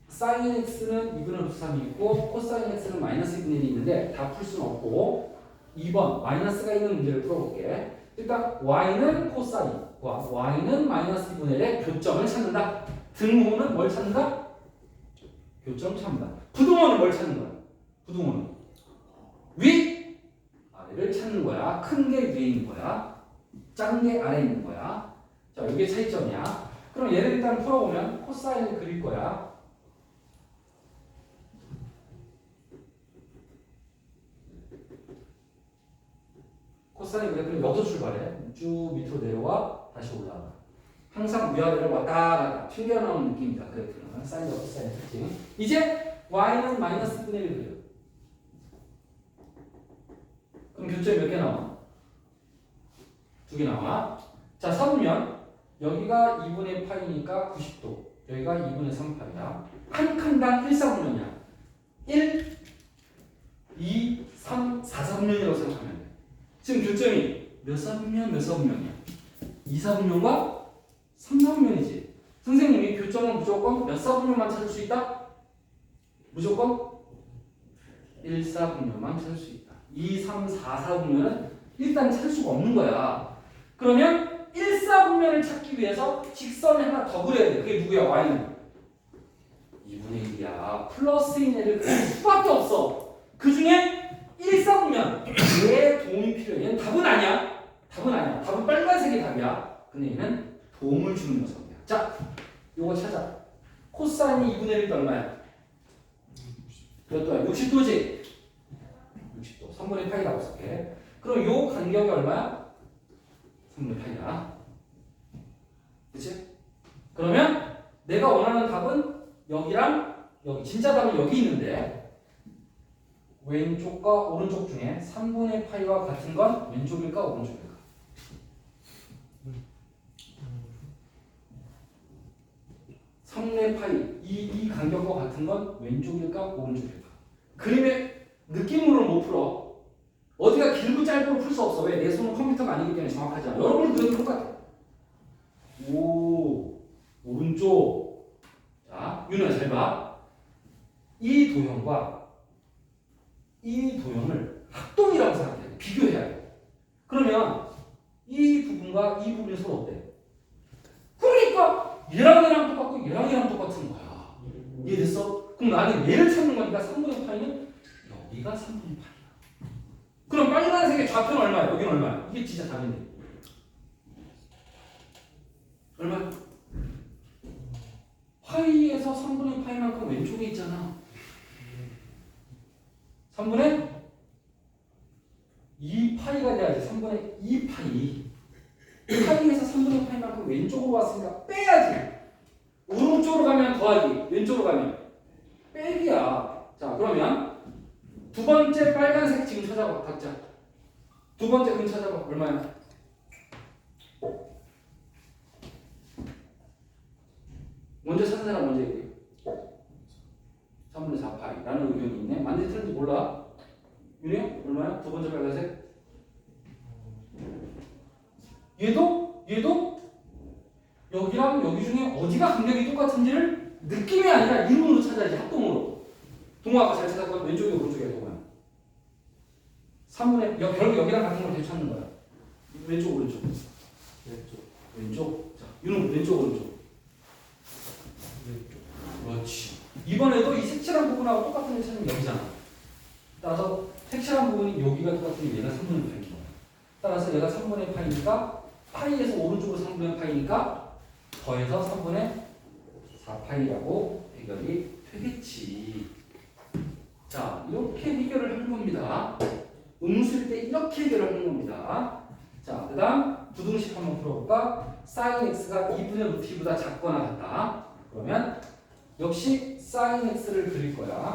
sin x는 2분의 루트 3이 있고 코사인 x는 마이너스 2분의 1이 있는데 다 풀 수는 없고 2번 마이너스가 있는 문제를 풀어볼게. 일단 y는 코사인과 y는 마이너스 2분의 1의 교점을 찾는다. 등호는 뭘 찾는다? 교점 찾는다. 부등호는 뭘 찾는 거야? 부등호는 위, 아래를 찾는 거야. 큰 게 위에 있는 거야. 작은 게 아래에 있는 거야. 자, 이게 차이점이야. 그럼 얘를 일단 풀어보면 코사인을 그릴 거야. 코사인 그래프는 여기서 출발해. 쭉 밑으로 내려와 다시 올라가. 항상 위아래를 왔다 갔다 튕겨나오는 느낌이다. 그래프는 사인과 코사인 특징. 이제 y는 마이너스 1분의 1을 그려. 그럼 교점이 몇 개 나와? 2개 나와. 자, 서보면 여기가 2분의 파이니까 90도. 여기가 2분의 3파이야. 한 칸당 1사분면이야. 1, 2, 3, 4사분면이라고 생각하면 돼. 지금 교점이 몇 사분면, 몇 사분면이야? 2사분면과 3사분면이지. 선생님이 교점은 무조건 몇 사분면만 찾을 수 있다? 무조건 1사분면만 찾을 수 있다. 2, 3, 4사분면은 일단 찾을 수가 없는 거야. 그러면 1사분면을 찾기 위해서 직선을 하나 더 그려야 돼. 그게 누구야? y는 2분의 1이야. 플러스인 애를 그릴 수밖에 없어. 그 중에 1사분면 왜 도움이 필요해? 얘는 답은 아니야. 답은 아니야. 답은 빨간색이 답이야. 근데 얘는 도움을 주는 녀석이야. 자, 요거 찾아. 코사인이 2분의 1도 얼마야? 몇 도야? 60도지? 60도. 3분의 파이라고 쓸게. 그럼 요 간격이 얼마야? 3분의 파이야. 그치? 그러면 내가 원하는 답은 여기랑 여기. 진짜 답은 여기 있는데 왼쪽과 오른쪽 중에 3분의 파이와 같은 건 왼쪽일까 오른쪽일까? 이 간격과 같은 건 왼쪽일까 오른쪽일까? 그림의 느낌으로 못 풀어. 어디가 길고 짧고 풀 수 없어. 왜? 내 손은 컴퓨터가 아니기 때문에 정확하지 않아. 여러분은 그래도 똑같아. 오, 오른쪽. 자, 윤호야 잘 봐. 이 도형과 이 도형을 합동이라고 생각해. 비교해야 돼. 그러면 이 부분과 이 부분이 서로 어때? 그러니까 얘랑 똑같고 얘랑 똑같은 거야. 이해됐어? 그럼 나는 얘를 찾는 거니까 3분의 파이는 여기가 3분의 파이야. 그럼 빨간색의 좌표는 얼마야? 여기는 얼마야? 이게 진짜 답인데. 얼마야? 파이에서 3분의 파이만큼 왼쪽에 있잖아. 3분의 2파이가 돼야지. 3분의 2파이. 파이에서 3분의 파이만큼 왼쪽으로 왔으니까 빼야지. 오른쪽으로 가면 더하기, 왼쪽으로 가면 빼기야. 자, 그러면 두 번째 빨간색 지금 찾아봐, 각자. 두 번째 근 찾아봐. 얼마야? 먼저 찾은 사람 먼저 얘기해. 3분의 4파이라는 의견이 있네. 맞는지 틀린지 몰라. 윤혜 얼마야? 두 번째 빨간색. 얘도 여기랑 여기 중에 어디가 간격이 똑같은지를 느낌이 아니라 이론으로 찾아야지. 합동으로. 동호 아까 잘 찾았건 왼쪽이 오른쪽이야. 동호야. 3분의 결국 여기랑 같은 걸 계속 찾는 거야. 왼쪽 오른쪽. 왼쪽. 자, 윤은 왼쪽 오른쪽. 그렇지. 이번에도 이 색칠한 부분하고 똑같은 걸 찾으면 여기잖아. 따라서 색칠한 부분이 여기가 똑같으면 얘가 3분의 파인 거야. 따라서 얘가 3분의 파이니까 파이에서 오른쪽으로 3분의 파이니까 더해서 3분의 4파이라고 해결이 되겠지. 자, 이렇게 해결을 하는 겁니다. 음수일 때 이렇게 해결을 하는 겁니다. 자, 그 다음 부등식 한번 풀어볼까? sin x가 2분의 루트 2보다 작거나 같다. 그러면 역시 sin x를 그릴 거야.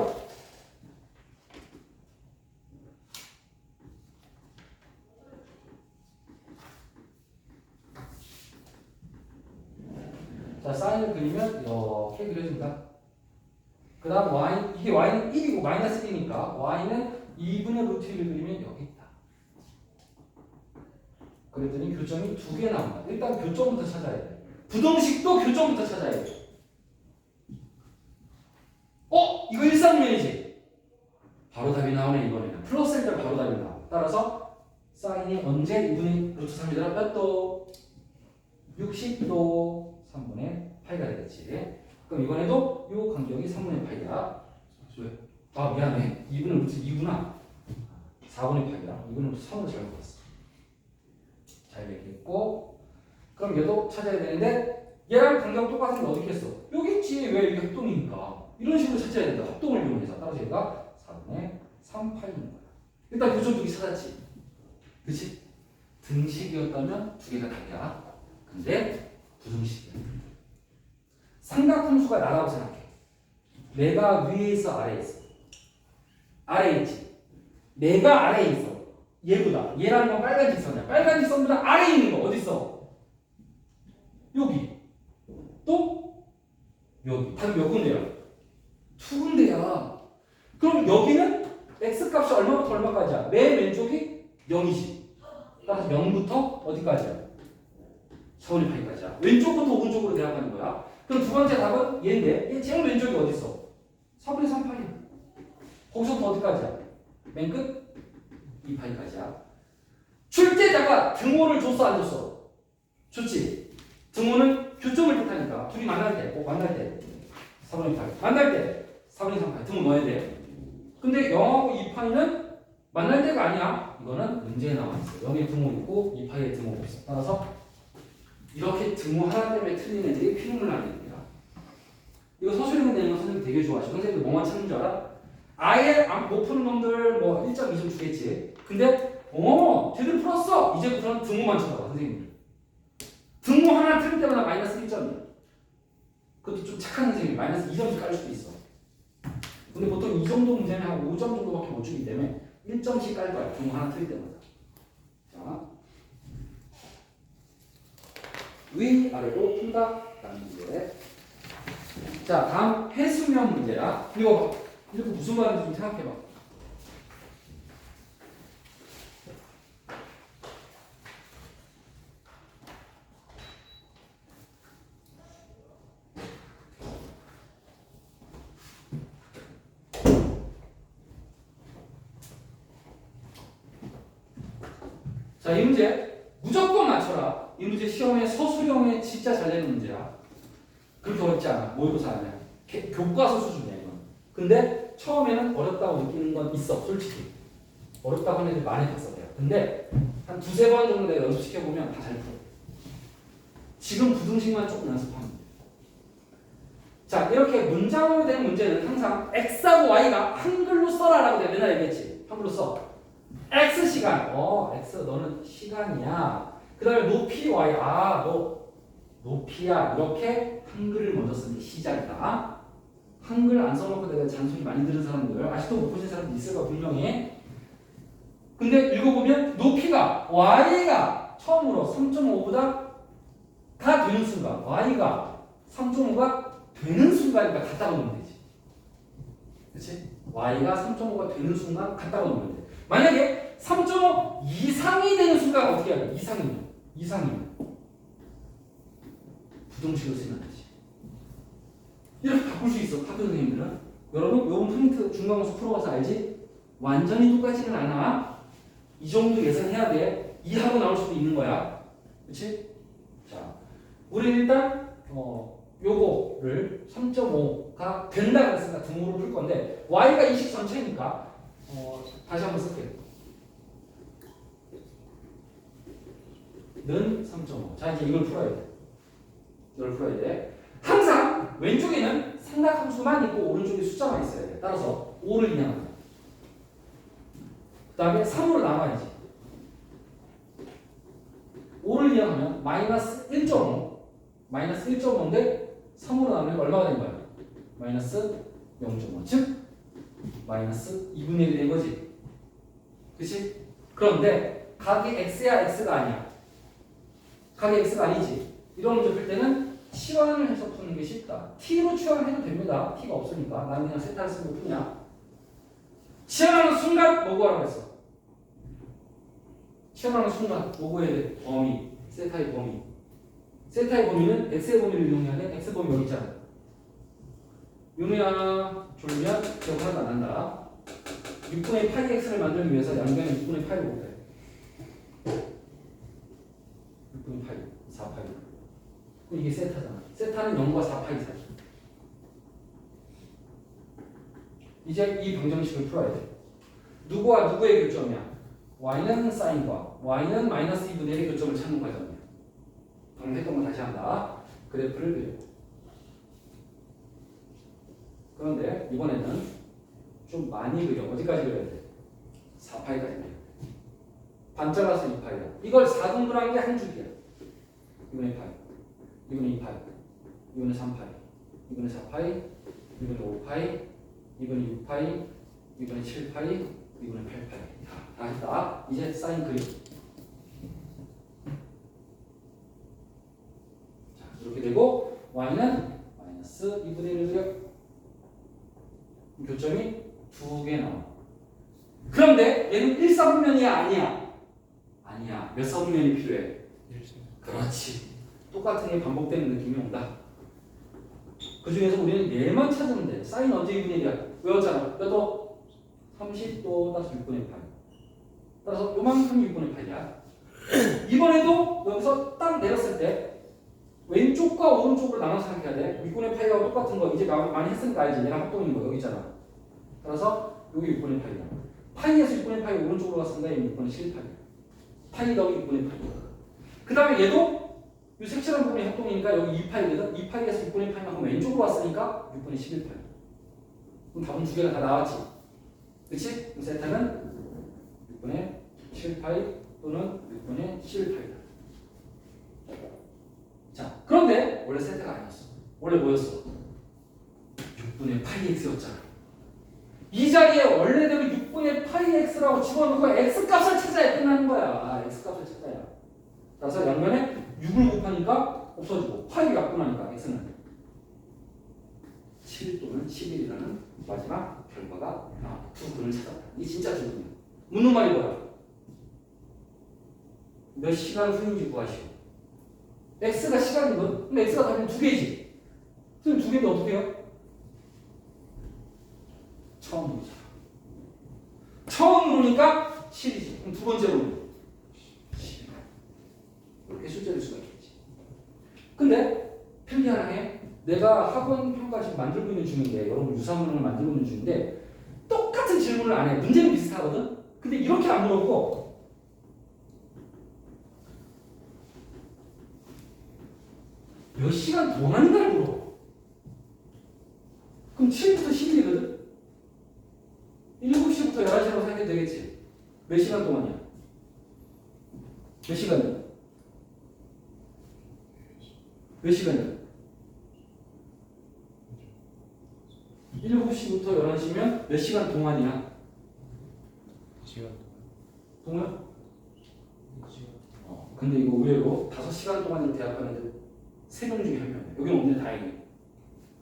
자, sine을 그리면 이렇게 그려진다. 그 다음 y, 이게 y는 1이고 마이너스 1이니까 y는 2분의 루트 1을 그리면 여기 있다. 그랬더니 교점이 두 개 나온다. 일단 교점부터 찾아야 돼. 부등식도 교점부터 찾아야 돼. 이거 일상면이지? 바로 답이 나오네. 이번에는 플러스일 때 바로 답이 나와. 따라서 사인이 언제 2분의 루트 3이더라? 몇 도? 60도 3분의 파이가 되겠지. 그럼 이번에도 이 간격이 3분의 파이야. 왜? 아, 미안해. 2분의 루트 2구나. 4분의 파이야. 2분의 루트 3으로 잘못 봤어. 잘 얘기했고. 그럼 얘도 찾아야 되는데 얘랑 간격 똑같은 게 어디 있겠어? 여기 있지. 왜? 이게 합동이니까. 이런 식으로 찾아야 된다. 합동을 이용해서. 따라서 얘가 4분의 3파이인 거야. 일단 교점 두 개 찾았지. 그치? 등식이었다면 두 개가 답이야. 근데 부등식이야. 삼각함수가 나라고 생각해. 내가 위에 있어, 아래에 있어? 아래에 있지. 내가 아래에 있어. 얘보다. 얘라는 건 빨간 직선이야. 빨간 직선보다 아래에 있는 거 어디 있어? 여기. 또 여기. 단 몇 군데야? 두 군데야. 그럼 여기는 x값이 얼마부터 얼마까지야? 맨 왼쪽이 0이지. 따라서 0부터 어디까지야? 4분의 파이까지야. 왼쪽부터 오른쪽으로 대합하는 거야. 그럼 두 번째 답은 얘인데 얘 제일 왼쪽이 어디 있어? 4분의 3파이. 거기서부터 어디까지야? 맨 끝? 2파이까지야. 출제자가 등호를 줬어 안 줬어? 줬지. 등호는 교점을 뜻하니까 둘이 만날 때, 꼭 만날 때 4분의 8. 만날 때 4분의 3파이. 등호 넣어야 돼. 근데 0하고 2파이는 만날 때가 아니야. 이거는 문제에 나와 있어. 0에 등호 있고 2파이에 등호 없어. 따라서 이렇게 등호 하나 때문에 틀린 애들이 피눈물 나는 애들이야. 이거 서술형 내는 거 선생님 되게 좋아하시고 선생님들 뭐만 찾는 줄 알아? 아예 못 푸는 놈들 뭐 1.2점 주겠지. 근데 제대로 풀었어. 이제부터는 등호만 쳐다봐 선생님들. 등호 하나 틀릴 때마다 마이너스 1점이야. 그것도 좀 착한 선생님이 마이너스 2점씩 깔 수도 있어. 근데 보통 이 정도 문제는 한 5점 정도밖에 못 주기 때문에 1점씩 깔 거야. 등호 하나 틀릴 때마다. 자, 위아래로 푼다 라는 문제. 자, 다음 해수면 문제야. 이거 봐. 이렇게 무슨 말인지 좀 생각해봐. 자, 이 문제 무조건 맞춰라. 이 문제 시험에 서술형에 진짜 잘 내는 문제야. 그렇게 어렵지 않아. 모의고사 아니야. 교과서 수준이야 이건. 근데 처음에는 어렵다고 느끼는 건 있어. 솔직히. 어렵다고 하는 애들 많이 봤어 내가. 근데 한 두세 번 정도 내가 연습시켜보면 다 잘 풀어. 지금 부등식만 조금 연습하면 돼. 자, 이렇게 문장으로 된 문제는 항상 x하고 y가 한글로 써라라고 내가 맨날 얘기했지. 한글로 써. x 시간. x 너는 시간이야. 그 다음에 높이 y. 너 높이야. 이렇게 한글을 먼저 쓰는 게 시작이다. 한글 안 써놓고 내가 잔소리 많이 들은 사람들 아직도 못 보신 사람도 있을 거야 분명히. 근데 읽어보면 높이가 y가 처음으로 3.5보다 가 되는 순간 y가 3.5가 되는 순간이니까 갖다가 놓으면 되지. 그치? y가 3.5가 되는 순간 갖다가 놓으면 돼. 만약에 3.5 이상이 되는 순간 어떻게 해야 돼? 이상이면 부동식을 쓰면 되지. 이렇게 바꿀 수 있어 학교 선생님들은. 여러분 요번 프린트 중간고사 풀어봐서 알지? 완전히 똑같지는 않아. 이 정도 예상해야 돼. 2하고 나올 수도 있는 거야. 그치? 자, 우리 일단 요거를 3.5가 된다 그랬으니까 등호로 풀 건데 y가 이 식 전체니까 다시 한번 쓸게요. 는 3.5. 자 이제 이걸 풀어야 돼. 항상 왼쪽에는 삼각함수만 있고 오른쪽에 숫자만 있어야 돼. 따라서 5를 인양한다. 그 다음에 3으로 나와야지. 5를 이항하면 마이너스 1.5인데 3으로 나누면 얼마가 된 거야? 마이너스 0.5. 즉 마이너스 2분의 1이 된 거지. 그치? 그런데 각이 x야 x가 아니야. 각이 x가 아니지. 이런 문제 풀 때는 치환을 해서 푸는 게 쉽다. t로 치환해도 됩니다. t가 없으니까. 나는 그냥 세타를 쓰고 푸냐. 치환하는 순간 뭐고 하라고 했어? 치환하는 순간 뭐고 해야 돼? 범위. 세타의 범위. 세타의 범위는 x의 범위를 이용해야 돼. x 범위 여기 있잖아. 윤우야 졸면 기억 하나도 안 난다. 6분의 파이 x를 만들기 위해서 양변에 6분의 파이를 곱해. 6분의 파이, 4파이. 이게 세타잖아. 세타는 0과 4파이 사이. 이제 이 방정식을 풀어야 돼. 누구와 누구의 교점이야? y는 사인과 y는 마이너스 2분의 1의 교점을 찾는 과정이야. 방금 했던 거 다시 한다. 그래프를 그려. 그런데 이번에는 좀 많이 그려. 어디까지 그려야 돼? 4파이까지 그려. 반 잘라서 2파이야. 이걸 4등분한 게 한 줄이야. 2분의 파이, 2분의 2파이, 2분의 3파이, 2분의 4파이, 2분의 5파이, 2분의 6파이, 2분의 7파이, 2분의 8파이. 다 했다. 이제 사인 그림. 자, 이렇게 되고 y는 마이너스 2분의 1을 그려. 교점이 2개 나와. 그런데 얘는 1사분면이야 아니야? 아니야. 몇 사분면이 필요해? 그렇지. 똑같은 게 반복되는 느낌이 온다. 그 중에서 우리는 얘만 찾으면 돼. 사인 언제 2분의 1이야? 외웠잖아. 몇 도? 30도 따서 6분의 8. 따라서 요만큼 6분의 8이야. 이번에도 여기서 딱 내렸을 때 왼쪽과 오른쪽으로 나눠서 생각해야 돼. 6분의 8하고 똑같은 거 이제 많이 했으니까 알지. 얘랑 합동인 거 여기 있잖아. 따라서 여기 6분의 8이야. 파이에서 6분의 8이 오른쪽으로 갔으니까 얘는 6분의 7파이야. 파이 더하기 6분의 8이야. 그 다음에 얘도 이 색칠한 부분이 합동이니까 여기 2파이거든. 2파이에서 6분의 8만큼 왼쪽으로 왔으니까 6분의 11파이. 그럼 답은 두 개가 다 나왔지. 그치? 그럼 세타는 6분의 7파이 또는 6분의 11파이다. 자, 그런데 원래 세타가 아니었어. 원래 뭐였어? 6분의 파이 x였잖아. 이 자리에 원래대로 6분의 파이 x라고 집어넣고 x값을 찾아야 끝나는 거야. x값을 찾아야. 따라서 양면에 6을 곱하니까 없어지고 파이가 약분하니까 x는 7 또는 11이라는 마지막 결과가 나왔다. 두 근을 찾았다. 이게 진짜 중요해. 묻는 말이 뭐야? 몇 시간 후인지 구하시오. x가 시간이거든? 그럼 x가 답이면 두 개지. 그럼 두 개인데 어떻게 해요? 처음 보자. 처음 보니까 7이지. 그럼 두 번째로 10. 이렇게 숫자일 수가 있겠지. 근데 편리하게 내가 학원 평가 지금 만들고 있는 중인데 여러분 유사문을 만들고 있는 중인데 똑같은 질문을 안 해. 문제는 비슷하거든? 근데 이렇게 안 물어보고 몇 시간 동안인가를 물어. 그럼 7부터 11이거든? 7시부터 11시라고 생각해도 되겠지? 몇 시간 동안이야? 몇 시간이야? 몇 시간이야? 7시부터 11시면 몇 시간 동안이야? 시간 동안? 2시간. 근데 이거 의외로 5시간 동안을 대합하는데 3명 중에 1명이야. 여기는 없네, 다행히.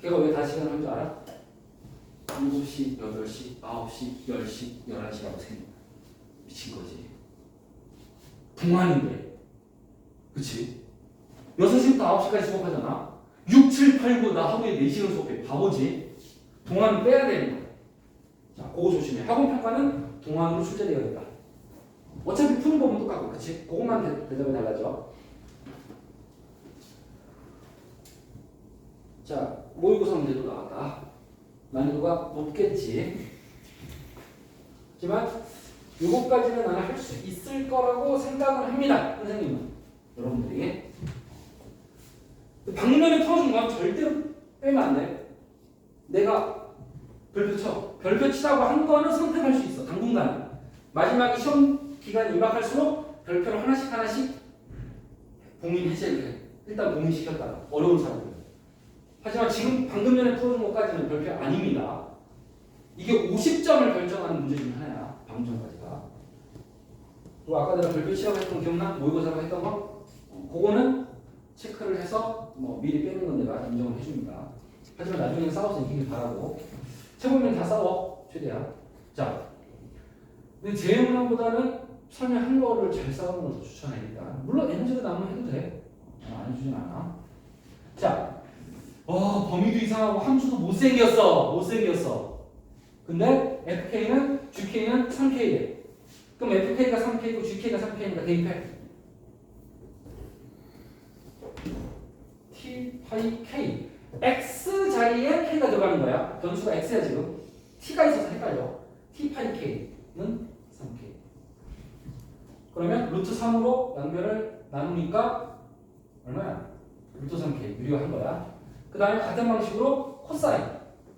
걔가 왜 5시간을 한 줄 알아? 7시, 8시, 9시, 10시, 11시라고 세. 미친 거지. 동안인데. 그치? 6시부터 9시까지 수업하잖아. 6, 7, 8, 9, 나 하루에 4시간 수업해. 바보지? 동안은 빼야 되는 거야. 자, 그거 조심해. 학원 평가는 동안으로 출제되어야겠다. 어차피 푸는 법은 똑같고, 그치? 그것만 대답이 달라져. 자, 모의고사 문제도 나왔다. 난이도가 높겠지. 하지만 요거까지는 나는 할 수 있을 거라고 생각을 합니다. 선생님은. 여러분들이. 방면에 풀어준 건 절대로 빼면 안 돼. 내가 별표 쳐. 별표 치라고 한 거는 선택할 수 있어. 당분간. 마지막에 시험 기간이 임박할수록 별표를 하나씩 봉인해제를 해. 일단 봉인시켰다가. 어려운 사람들. 하지만 지금 방금 전에 풀어준 것까지는 별표 아닙니다. 이게 50점을 결정하는 문제 중 하나야. 방금 전까지가. 또 아까 내가 별표 치라고 했던 거 기억나? 모의고사라고 했던 거? 그거는 체크를 해서 뭐 미리 빼는 건 내가 인정을 해줍니다. 하지만 나중에 싸워서 이기길 바라고. 최고면 다 싸워. 최대한. 자, 근데 재문항보다는 설명한 거를 잘 싸우는 걸 더 추천해. 일단. 물론 에너지가 남으면 해도 돼. 안 해주진 않아. 자, 범위도 이상하고 함수도 못생겼어. 근데 FK는 GK는 3K래. 그럼 FK가 3K고 GK가 3K니까 대입해. T 파이 K. X 자리에 K가 들어가는 거야. 변수가 X야 지금. T가 있어서 헷갈려. T 파이 K는 3K. 그러면 루트 3으로 양변을 나누니까 얼마야? 루트 3K. 우리가 한 거야. 그 다음에 같은 방식으로 코사인.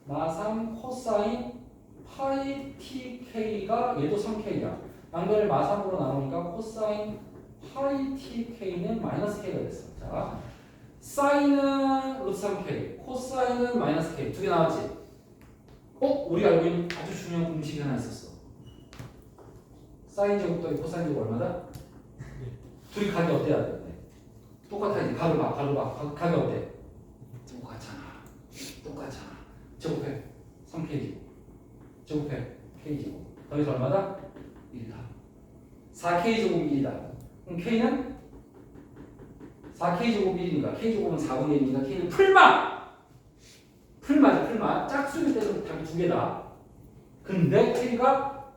마3 코사인 파이 TK가 얘도 3K야. 양변을 마3으로 나누니까 코사인 파이 TK는 마이너스 K가 됐어. 자, 사인은 루트 3K, 코사인은 마이너스 K. 두 개 나왔지? 우리가 알고 있는 아주 중요한 공식이 하나 있었어. 사인 제곱 더하기 코사인 제곱 얼마다? 둘이 각이 어때야 돼? 똑같아야지. 각을 봐. 각이 어때? 똑같잖아. 제곱해. 3K 제곱. 제곱해. K 제곱. 더해서 얼마다? 1이다. 4K 제곱이 1이다. 그럼 K는? 4K 제곱이 1이니까 K 제곱은 4분의 1이니까 K는 풀마. 짝수일 때는 답이 두 개다. 근데 K가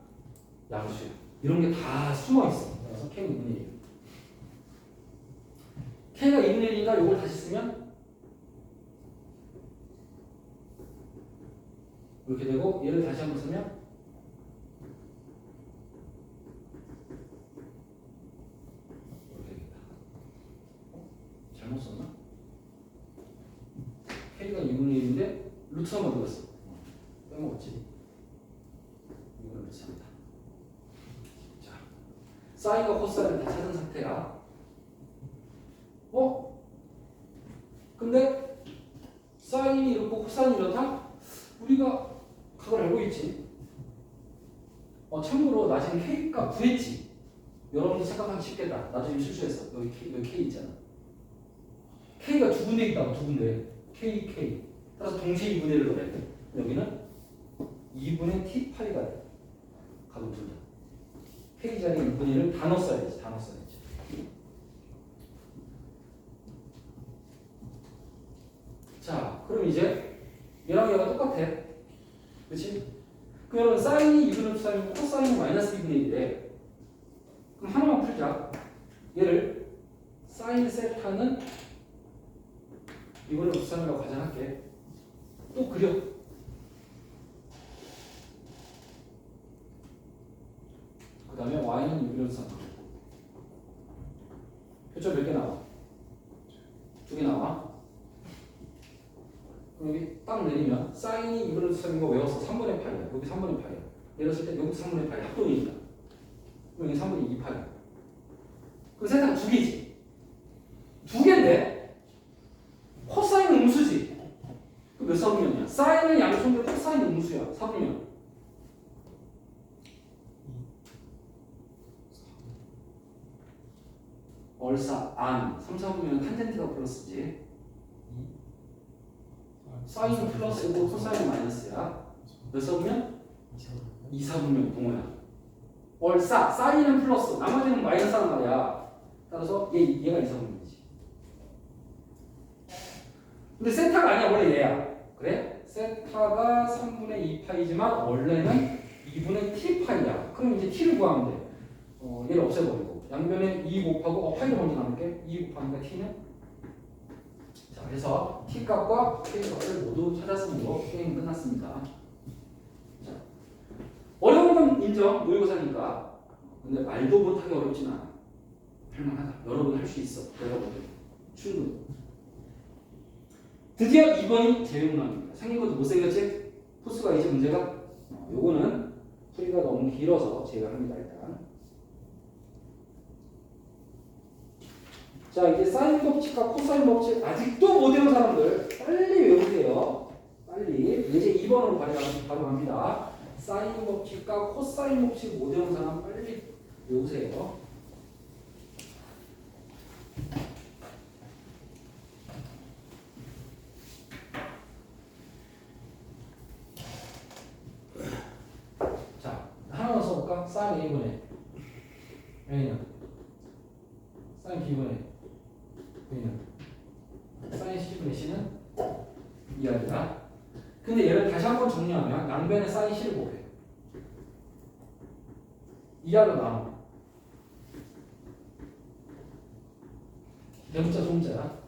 양수야. 이런 게 다 숨어 있어. 그래서 K는 2분의 1. K가 2분의 1이니까 이걸 다시 쓰면 이렇게 되고, 얘를 다시 한번 쓰면 이렇게 되겠다. 잘못 썼나? K가 2분의 1인데 루트 3을 넣었어. 빼먹었지. 이거는 루트 3이다. 자, 사인과 코사인을 다 찾은 상태야. 근데 사인이 이렇고 코사인이 이렇다? 우리가 각을 알고 있지. 참고로 나 지금 K 값 구했지. 여러분도 생각하기 쉽겠다. 나도 지금 실수했어. 여기 K 있잖아. K가 두 군데 있다고. 두 군데. K. 따라서 동시에 2분의 1을 넣어야 돼. 여기는 2분의 T8이가 돼. 각은 둘 다. K 자리에 2분의 1을 다 넣었어야지. 자, 그럼 이제 얘랑 얘가 똑같아. 그렇지? 그럼 여러분 사인이 2분의 3이고 코사인이 마이너스 2분의 1이래. 그럼 하나만 풀자. 얘를 사인 세타는 2분의 3이라고 가정할게. 또 그려. 그 다음에 y는 2분의 3. 표절 몇 개 나와? 2개 나와. 여기 딱 내리면 사인이 2분의 3인 거 외워서 3분의 8이야. 여기 3분의 8이야. 내렸을 때 여기 3분의 8이 합동이니까. 그럼 여기 3분의 2파이야. 그럼 세타가 2개지. 2개인데 코사인은 음수지. 그럼 몇 사분면이야? 사인은 양수인데 코사인은 4분면 얼사 안 3, 4분면 탄젠트가 플러스지 사인 플러스고 코사인 마이너스야. 몇 사분면? 2, 4분면 동호야. 얼사 사인은 플러스 나머지는 마이너스란 말이야. 따라서 얘가 2, 4분면이지. 근데 세타가 아니야. 원래 얘야. 그래? 세타가 3분의 2파이지만 원래는 2분의 t파이야. 그럼 이제 t를 구하면 돼. 얘를 없애버리고 양변에 2 곱하고 파이를 먼저 나눌게. 2 곱하니까 t는 자, 그래서 t 값과 k 값을 모두 찾았으므로 게임 끝났습니다. 자, 어려운 건 인정. 모의고사니까. 근데 말도 못하게 어렵진 않아. 할만하다. 여러분 할 수 있어. 여러분들 충분히. 드디어 2번이 제일 문항입니다. 생긴 것도 못생겼지? 포스가 이제 문제가 요거는 풀이가 너무 길어서 제가 합니다. 일단 자, 이제 사인 법칙과 코사인 법칙 아직도 못 외운 사람들 빨리 외우세요. 빨리 이제 2번으로 바로 갑니다. 사인 법칙과 코사인 법칙 못 외운 사람 빨리 외우세요. 자, 하나만 써볼까? 사인 A분의 A는 사인 B분의 B는 사인 C분의 C는 이야기야. 근데 얘를 다시 한번 정리하면 양변에 사인 C를 곱해. 이하로 나눠. 대문자 소문자야.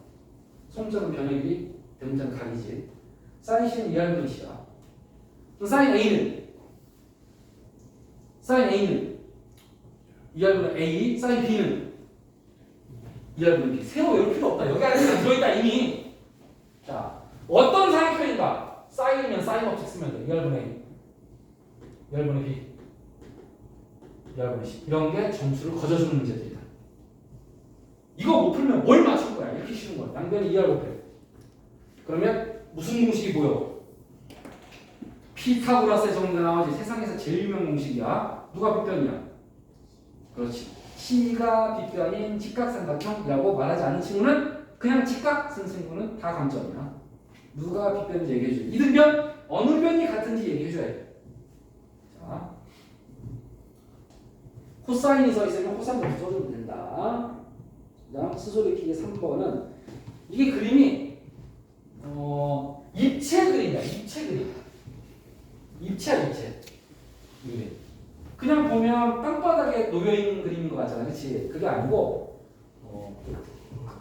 소문자는 변의 길이, 대문자는 각이지. 사인 C는 이하로 C야. 사인 A는 이하로 A, 사인 B는 이하로 B. 새로 외울 필요 없다. 여기 안에 다 들어있다 이미. 자, 어떤 사인표인가? 사인이면 사인 법칙 쓰면 돼. 2R분의 A, 2R분의 B, 2R분의 C. 이런 게 점수를 거저주는 문제들이다. 이거 못 풀면 뭘 맞출 거야? 이렇게 쉬운 거야. 양변이 2R 곱해. 그러면 무슨 공식이 보여? 피타고라스의 정의가 나오지. 세상에서 제일 유명한 공식이야. 누가 빗변이야? 그렇지. C가 빗변인 직각삼각형이라고 말하지 않은 친구는 그냥 직각 쓴 친구는 다 감점이야. 누가 빗변인지 얘기해줘. 이등변 어느 변이 같은지 얘기해줘야 돼. 자, 코사인이 써 있으면 코사인을 써줘도 된다. 그다음 스소리키기 3번은 이게 그림이 입체 그림이야. 입체 그림. 입체야 입체. 그림. 그냥 보면 땅바닥에 놓여 있는 그림인 것 같잖아, 그렇지? 그게 아니고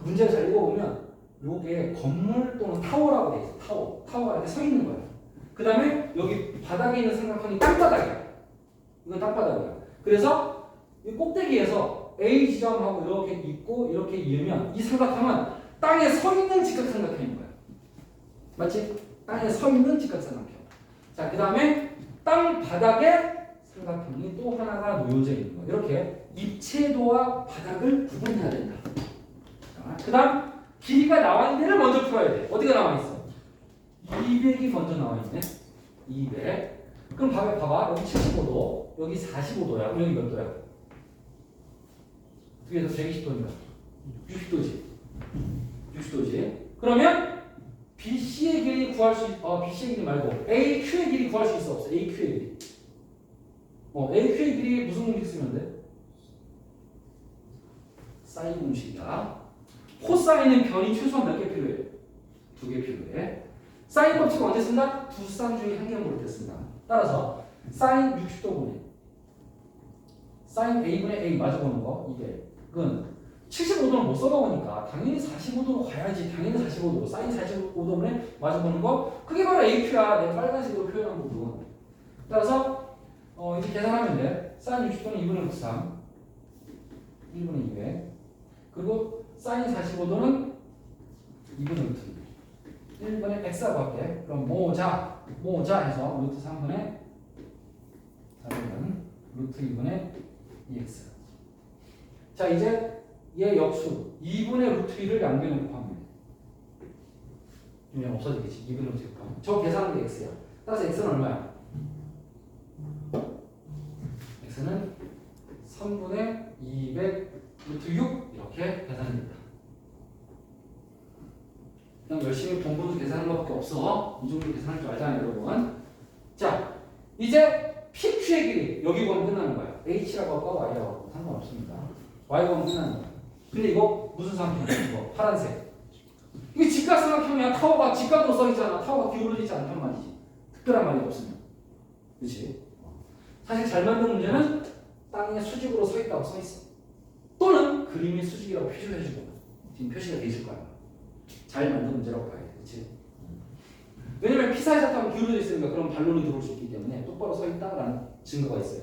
문제를 잘 읽어보면 요게 건물 또는 타워라고 돼 있어. 타워가 이렇게 서 있는 거야. 그 다음에 여기 바닥에 있는 삼각형이 땅바닥이야. 이건 땅바닥이야. 그래서 이 꼭대기에서 A 지점하고 이렇게 있고 이렇게 이으면 이 삼각형은 땅에 서 있는 직각삼각형인 거야. 맞지? 땅에 서 있는 직각삼각형. 자, 그 다음에 땅 바닥에 삼각형이 또 하나가 놓여져 있는 거야. 이렇게 입체도와 바닥을 구분해야 된다. 그 다음 길이가 나와 있는 데를 먼저 풀어야 돼. 어디가 나와 있어? 200이 먼저 나와 있네. 200. 그럼 봐봐. 여기 75도, 여기 45도야. 여기 몇 도야? 두 개에서 120도니까 60도지. 60도지. 그러면 BC의 길이 구할 수 BC의 길이 말고 AQ의 길이 구할 수 있어 없어? AQ의 길이. AQ의 길이 무슨 공식 쓰면 돼? 사인 공식이야. 코사인은 변이 최소한 몇 개 필요해? 2개 필요해. 사인 법칙을 언제 쓴다? 두 쌍 중에 한 개를 고를 때 쓴다. 따라서 사인 60도분의 사인 A분의 A 마주보는 거 이게 그건 75도는 못 써먹으니까 당연히 45도로 가야지. 당연히 45도. 사인 45도분의 마주보는 거 그게 바로 AQ야. 내가 빨간색으로 표현한 부분. 따라서 이제 계산하면 돼. 사인 60도는 2분의 루트 3 1분의 200 그리고 사인 45도는 2분의 루트 1분의 x라고 할게. 그럼 모자 해서 루트 3분의 4분은 루트 2분의 2x. 자, 이제 얘 역수 2분의 루트 1을 양변에 곱하면 그냥 없어지겠지. 2분의 루트 곱하면 저 계산한 게 x야. 따라서 x는 얼마야? x는 3분의 200 루트 6 이렇게 계산이 됩니다. 그냥 열심히 본분도 계산하는 것밖에 없어. 이 정도 계산할 줄 알잖아요, 여러분. 자, 이제 PQ의 길이 여기 보면 끝나는 거야. H라고 할까 Y라고 할까 상관없습니다. Y 보면 끝나는 거야. 근데 이거 무슨 삼각형이야? 이거 파란색. 이게 직각삼각형이야. 타워가 직각으로 써 있잖아. 타워가 기울어져 있지 않단 말이지. 특별한 말이 없으면. 그렇지? 사실 잘 만든 문제는 땅에 수직으로 서 있다고 써 있어. 또는 그림이 수직이라고 표시를 해주고 지금 표시가 돼 있을 거야. 잘 만든 문제라고 봐야 돼. 그렇지? 왜냐면 피사의 사탕은 기울어져 있으니까 그럼 반론이 들어올 수 있기 때문에 똑바로 서 있다라는 증거가 있어요.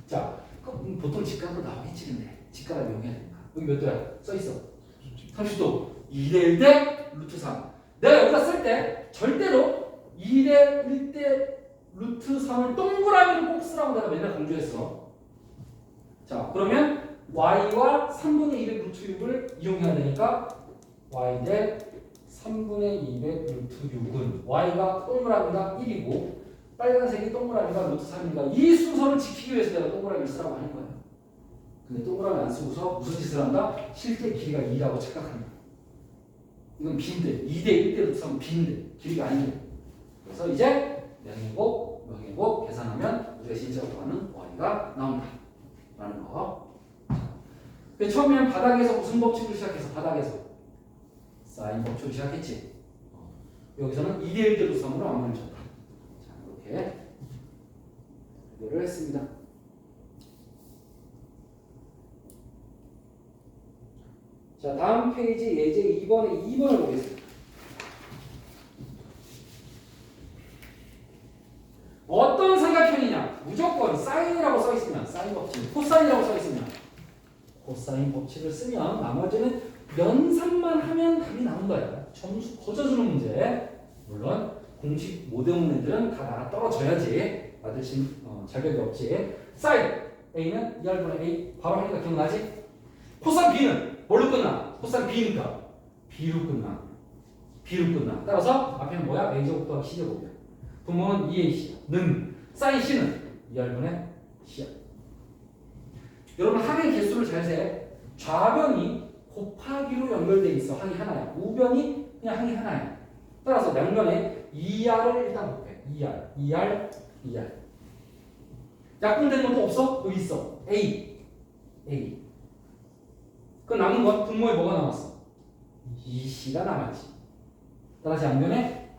자, 보통 직각으로 나오겠지 근데 직각을 이용해야 되니까. 여기 몇 도야? 써 있어. 30도. 2대 1대 루트 3. 내가 여기다 쓸 때 절대로 2대 1대 루트 3을 동그라미로 꼭 쓰라고 내가 맨날 강조했어. 자, 그러면 y와 3분의 200 루트 6을 이용해야 되니까 y 대 3분의 200 루트 6은 y가 동그라미가 1이고 빨간색이 동그라미가 루트 3이니까 이 순서를 지키기 위해서 내가 동그라미를 쓰라고 하는 거야. 근데 동그라미 안 쓰고서 무슨 짓을 한다? 실제 길이가 2라고 착각한다. 이건 B인데 2대 1대 루트 3은 B인데 길이가 아니에요. 그래서 이제 명예곱 계산하면 우리가 진짜 구하는 y가 나온다 라는 거. 처음에는 바닥에서 무슨 법칙으로 시작해서 바닥에서 사인 법칙으로 시작했지. 여기서는 2대 1대 루트 3으로 마무리를 쳤다. 자, 이렇게 해결을 했습니다. 자, 다음 페이지 예제 2번을 보겠습니다. 어떤 삼각형이냐? 무조건 사인이라고 써 있으면 사인 법칙, 코사인이라고 써 있으면 코사인 법칙을 쓰면 나머지는 연산만 하면 답이 나온 거야. 점수 거저주는 문제. 물론 공식 못 외우는 애들은 다 나가 떨어져야지 받을 자격이 없지. 사인 A는 2R분의 A 바로 하니까 기억나지? 코사인 B는 뭘로 끝나? 코사인 B니까 B로 끝나. B로 끝나. 따라서 앞에는 뭐야? A제곱 더하기 C제곱이야. 분모는 2AC는 사인 C는 2R분의 C야. 여러분 항의 개수를 잘 세. 좌변이 곱하기로 연결되어 있어. 항이 하나야. 우변이 그냥 항이 하나야. 따라서 양면에 2R을 일단 곱해. 2R. 약분된 건 또 없어? 여기 있어. A. 그 남은 건 분모에 뭐가 남았어? 2C가 남았지. 따라서 양면에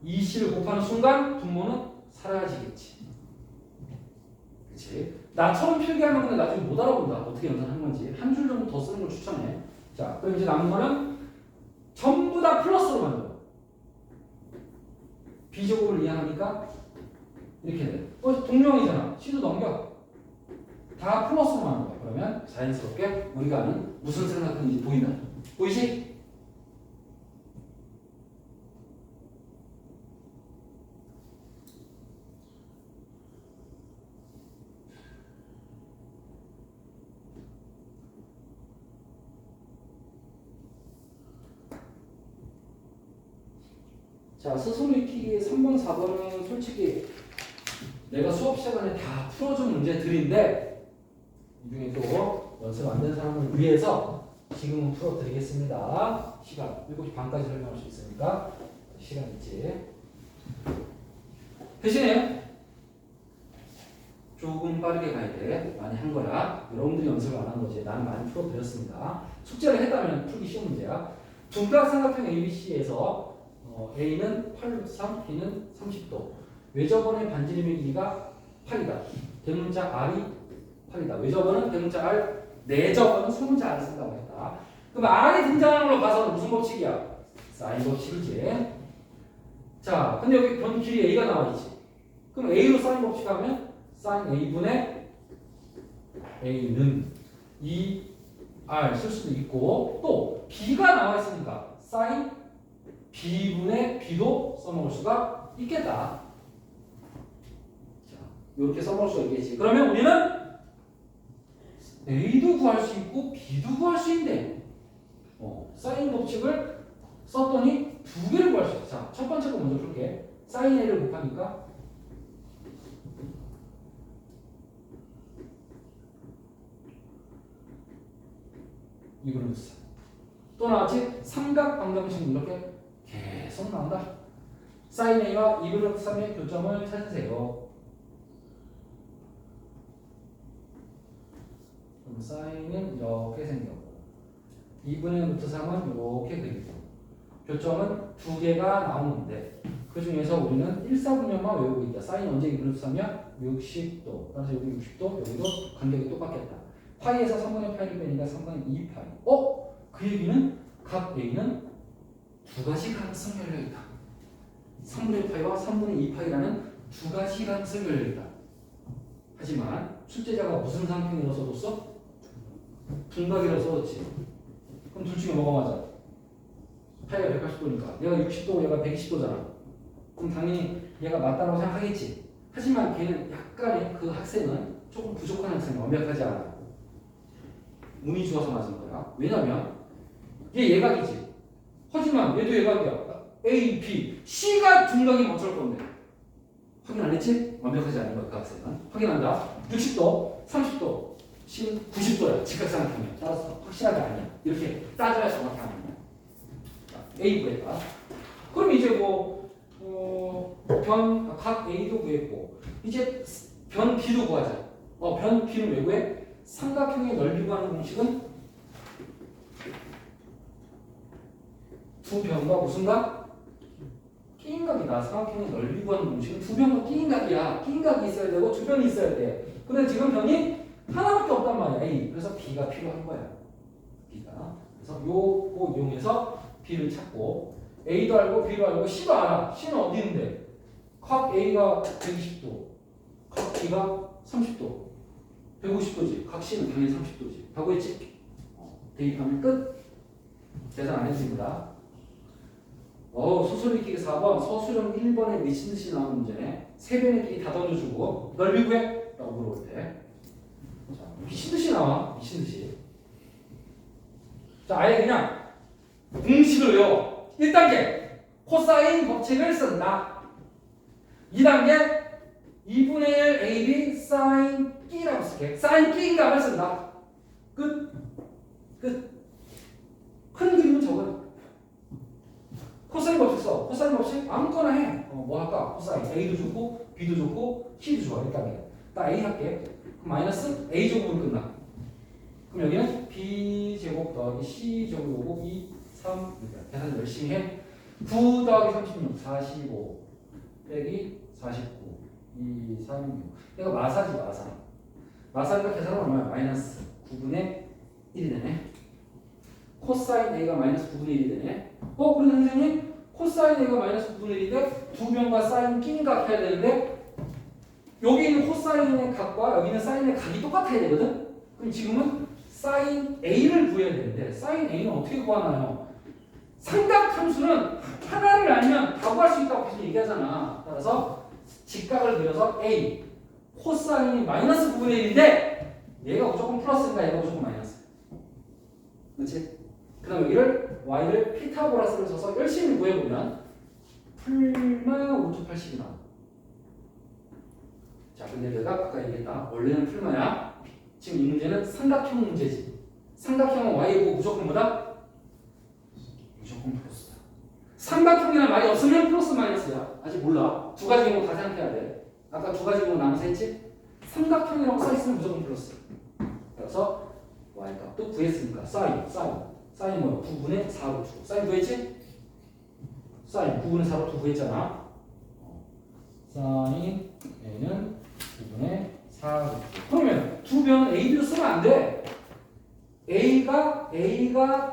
2C를 곱하는 순간 분모는 사라지겠지. 그치? 나처럼 필기하는 건데 나중에 못 알아본다. 어떻게 연산하는 건지. 한 줄 정도 더 쓰는 걸 추천해. 자, 그럼 이제 남은 거는 전부 다 플러스로 만들어. B제곱을 이해하니까 이렇게 돼. 동명이잖아. C도 넘겨. 다 플러스로 만들어. 그러면 자연스럽게 우리가 아는 무슨 생각하는지 보인다. 보이지? 자, 스스로 익히기 3번, 4번은 솔직히 내가 수업 시간에 다 풀어준 문제들인데 이 중에 또 연습 안 된 사람을 위해서 지금은 풀어드리겠습니다. 시간 7시 반까지 설명할 수 있으니까 시간 있지. 대신에 조금 빠르게 가야 돼. 많이 한 거야. 여러분들이 연습을 안 한 거지. 나는 많이 풀어드렸습니다. 숙제를 했다면 풀기 쉬운 문제야. 둔각삼각형 ABC에서 A는 8, 3, B는 30도. 외접원의 반지름의 길이가 8이다. 대문자 R이 8이다. 외접원은 대문자 R, 내접원은 소문자 R을 쓴다고 했다. 그럼 R이 등장하는 걸로 봐서는 무슨 법칙이야? 사인 법칙이지. 자, 근데 여기 변 길이 A가 나와 있지. 그럼 A로 사인 법칙 하면 사인 A분의 A는 2R 쓸 수도 있고 또 B가 나와 있으니까 사인 B분의 B도 써먹을 수가 있겠다. 자, 이렇게 써먹을 수가 있겠지. 그러면 우리는 A도 구할 수 있고 B도 구할 수 있는데 사인 법칙을 썼더니 두 개를 구할 수 있어. 자, 첫 번째 거 먼저 풀게. 사인 A를 곱하니까 2분의 루트 3. 또 나왔지? 삼각 방정식 이렇게 계속 나온다. 사인 A와 2분의 루트 3의 교점을 찾으세요. 그럼 사인은 이렇게 생겼고 2분의 루트 3은 이렇게 그리고 교점은 두 개가 나오는데 그 중에서 우리는 1사분면만 외우고 있다. 사인 언제 2분의 루트 3이야? 60도. 따라서 여기 60도, 여기도 간격이 똑같겠다. 파이에서 3분의 파이를 빼니까 3분의 2파이. 그 얘기는 각 A는 두 가지 가능성이 열려있다. 3분의 파이와 3분의 2파이라는 두 가지 가능성이 열려있다. 하지만 출제자가 무슨 상평이라고 써줬어? 둔각이라고 써줬지. 그럼 둘 중에 뭐가 맞아? 파이가 180도니까 얘가 60도고 얘가 120도잖아. 그럼 당연히 얘가 맞다고 생각하겠지. 하지만 걔는 약간의 그 학생은 조금 부족한 학생이 완벽하지 않아. 운이 좋아서 맞은 거야. 왜냐면 얘 예각이지. 하지만 얘도 예각이야. A, B, C가 둔각이면 어쩔 건데. 확인 안 했지? 완벽하지 않은 거야 그 학생은. 확인한다. 60도, 30도, C는 90도야. 직각삼각형이야. 따라서 확실하게 아니야. 이렇게 따져야 정확히 아니야. A 구했다. 그럼 이제 각 A도 구했고 이제 변 B도 구하자. 변 B는 왜 구해? 삼각형의 넓이 구하는 공식은 두 변과 무슨 각? 끼인각이다. 삼각형의 넓이 구하는 공식은 두 변과 끼인각이야. 끼인각이 있어야 되고 두 변이 있어야 돼. 근데 지금 변이 하나밖에 없단 말이야. A. 그래서 B가 필요한 거야. B가. 그래서 요거 이용해서 B를 찾고 A도 알고 B도 알고 C도 알아. C는 어디 있는데? 각 A가 120도, 각 B가 30도, 150도지. 각 C는 당연히 30도지. 하고 있지? 대입하면 끝. 계산 안 했습니다. 소설 읽기 4번, 서술형 1번에 미친 듯이 나오는 문제네. 세 변의 길이 다 던져주고 넓이 구해? 라고 물어볼 때. 자, 미친 듯이 나와. 미친 듯이. 자, 아예 그냥 공식을 외워. 1단계 코사인 법칙을 쓴다. 2단계 2분의 1 AB 사인 B라고 쓸게. 사인 B인값을 쓴다. 끝. 끝. 큰 그림은 저거야. 코사인 법칙 써. 코사인 법칙 아무거나 해. 뭐 할까? 코사인 A도 좋고 B도 좋고 C도 좋아. 1단계. 나 A 할게. 그럼 마이너스 A 제곱으로 끝나. 그럼 여기는 B제곱 더하기 C제곱이 오고 2, 3, 계산 열심히 해. 9 더하기 36, 45 빼기 49, 2, 3, 6. 이거 마사지 마사. 마사니까 계산은 얼마야? 마이너스 9분의 1이 되네. 코사인 A가 마이너스 9분의 1이 되네. 그런데 선생님 코사인 A가 마이너스 9분의 1인데 두 변과 사인 끼인각 해야 되는데 여기 있는 코사인의 각과 여기 있는 사인의 각이 똑같아야 되거든? 그럼 지금은 사인 A를 구해야 되는데 사인 A는 어떻게 구하나요? 삼각함수는 하나를 알면 다 구할 수 있다고 계속 얘기하잖아. 따라서 직각을 그려서 A 코사인이 마이너스 9분의 1인데 얘가 무조건 플러스니까 얘가 무조건 마이너스. 그렇지? 그 다음 여기를 Y를 피타고라스를 써서 열심히 구해보면 풀마 580이 나와. 자, 근데 내가 아까 얘기했다. 원래는 풀마야. 지금 이 문제는 삼각형 문제지. 삼각형은 Y고 무조건 뭐다? 무조건 플러스다. 삼각형이라는 말이 없으면 플러스 마이너스야. 아직 몰라. 두 가지 경우 다 생각해야 돼. 아까 두 가지 경우 나눠서 했지? 삼각형이라고 써있으면 무조건 플러스. 그래서 Y 값도 구했으니까 사인 뭐야? 9분의 4로 주고 사인 구했지? 사인 9분의 4로 구했잖아. 사인 A는 9분의 4로 주고 그러면 두 변은 A, B로 쓰면 안 돼. A가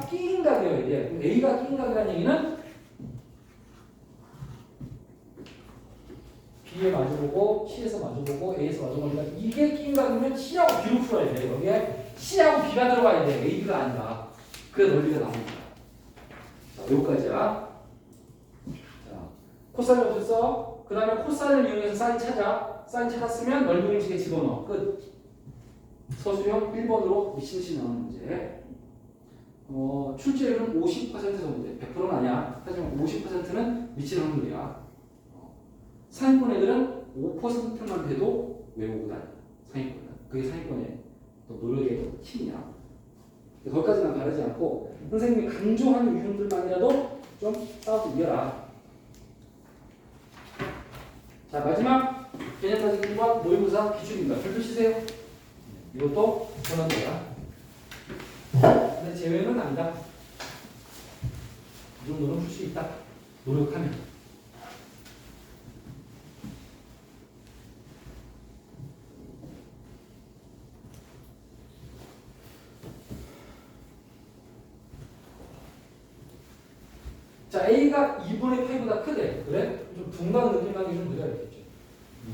끼인각이어야 돼. 그럼 A가 끼인각이라는 얘기는 B에 마주보고 C에서 마주보고 A에서 마주보고 그러니까 이게 끼인각이면 C하고 B로 풀어야 돼. 여기에 C하고 B가 들어가야 돼. A, B가 아니라. 그래 논리가 나옵니다. 자, 여기까지야. 자, 코사인 어떻게 써? 그 다음에 코사인을 이용해서 사인 찾아. 사인 찾았으면 넓이 공식에 집어넣어. 끝. 서술형 1번으로 미친듯이 나오는 문제. 출제율은 50% 정도 돼. 100%는 아니야. 하지만 50%는 미칠 확률이야. 상위권 애들은 5%만 돼도 외우고 다녀. 상위권은. 그게 상위권의 또 노력의 힘이야. 거기까지는 바르지 않고 선생님이 강조하는 유형들만이라도 좀 싸워서 이겨라. 자, 마지막 개념 따지기와 모의고사 기출입니다. 별표 치세요. 이것도 전환돼야. 근데 제외는 아니다. 이 정도는 풀 수 있다. 노력하면. 자, A가 2분의 P보다 크대. 그래? 좀 둔각 느낌하게 좀 그려야겠죠.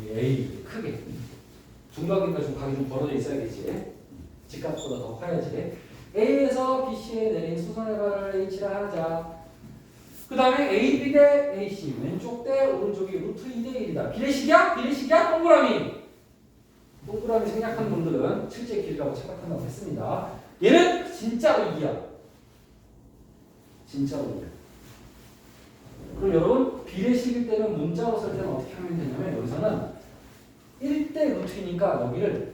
이 A 크게. 둔각이니까 좀 각이 좀 벌어져 있어야겠지. 직각보다 더 커야지. A에서 BC에 내린 수선의 발을 H라 하자. 그 다음에 AB 대 AC. 왼쪽 대 오른쪽이 루트 2대 1이다. 비례식이야? 비례식이야? 동그라미. 동그라미 생략한 분들은 실제 길이라고 착각한다고 했습니다. 얘는 진짜로 2야. 진짜로 2야. 그럼 여러분 비례식일 때는 문자로 쓸 때는 어떻게 하면 되냐면 여기서는 1대 루트이니까 여기를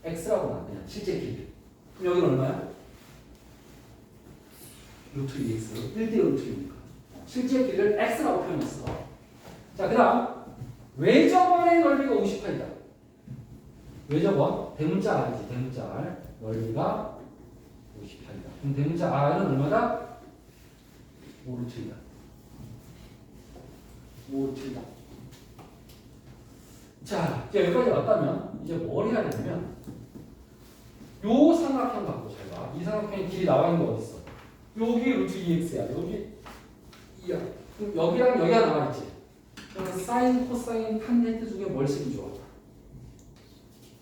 x라고 놔. 그냥 실제 길이. 그럼 여기는 얼마야? 루트 2x. 1대 루트이니까. 실제 길이를 x라고 표현했어. 자, 그 다음 외접원의 넓이가 58이다. 외접원 대문자 R이지. 대문자 R 넓이가 58이다. 그럼 대문자 R은 얼마다? 5루트이다. 5루트이다. 자, 이제 여기까지 왔다면 이제 뭘 해야 되냐면 요 삼각형 갖고 잘 봐. 이 삼각형의 길이 나와 있는 거 어디 있어? 여기 루트 2x야. 여기 2야. 그럼 여기랑 여기가 나와 있지. 그러면 사인, 코사인, 탄젠트 중에 뭘 쓰기 좋아?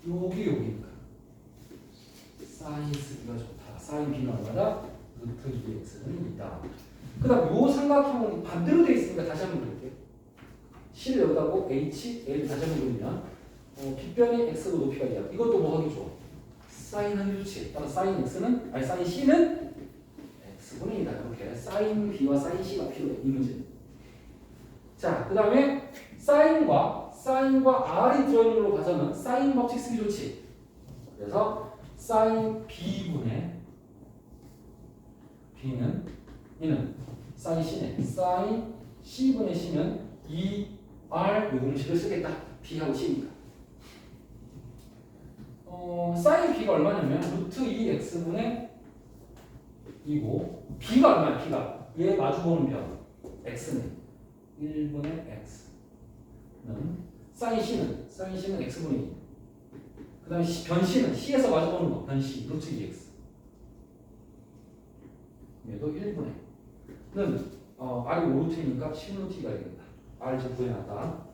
여기니까. 사인 쓰기가 좋다. 사인 b는 얼마다? 루트 2x는 있다. 그 다음 요 삼각형은 반대로 되어 있으니까 다시 한번 그릴게요. C를 여기다 하고 H, A를 다시 한번 그리면 빗변이 X고 높이가 2야. 이것도 뭐 하기 좋아? 사인 하기 좋지. 따라서 사인 X는, 아니 사인 C는 X분의 2다. 이렇게 사인 B와 사인 C가 필요해. 이 문제. 자, 그 다음에 사인과 R이 들어있는 걸로 봐서는 사인 법칙 쓰기 좋지. 그래서 사인 B분의 B는 이는 사인 C네. 사인 C분의 C는 2R 요 공식을 쓰겠다. B하고 C니까. 사인 B가 얼마냐면 루트 2X분의 2고 B가 얼마야? B가 얘 마주보는 변 X는 1분의 X는 사인 C는 X분의 2. 그 다음에 변 C는 C에서 마주보는 거 변 C 루트 2X. 얘도 1분의 는 R이 5루트니까 10루트가 되겠다. R을 지금 구해놨다.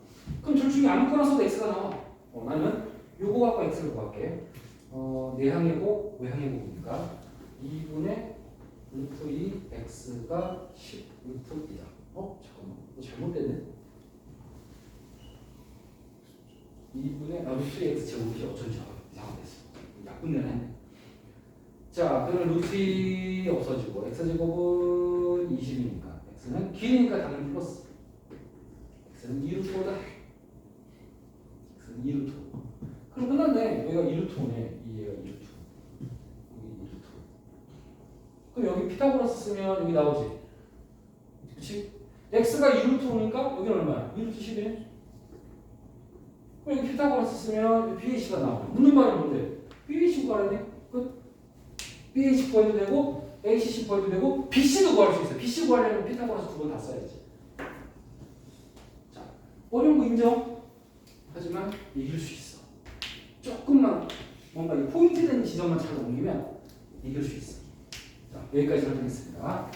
그럼 둘 중에 아무거나 써도 X가 나와. 나는 요거 갖고 X를 구할게. 내항이고 외항이고니까 2분의 루트 2 X가 10 루트 2다. 잠깐만. 이거 잘못됐네. 2분의 루트 X 제곱이 어쩐지 이상하겠어. 나쁜 데는 했네. 자, 그러면 루트 2 없어지고 X제곱은 20이니까 X는 길이니까 당연히 플러스. X는 2루트보다 X는 2루트. 그럼 끝났네. 여기가 2루트네. 얘가 2루트. 여기 2루트. 그럼 여기 피타고라스 쓰면 여기 나오지. 그치? X가 2루트니까 여기는 얼마야? 2루트 10이네. 그럼 여기 피타고라스 쓰면 BH가 나오네. 묻는 말이 뭔데? BH 구하야 돼. 끝. BH 구해도 되고 ACC 구해도 되고 BC도 구할 수 있어요. BC 구하려면 피타고라스 두 번 다 써야지. 자, 어려운 거 인정. 하지만 이길 수 있어. 조금만 뭔가 이 포인트 되는 지점만 잘 옮기면 이길 수 있어. 자, 여기까지 설명했습니다.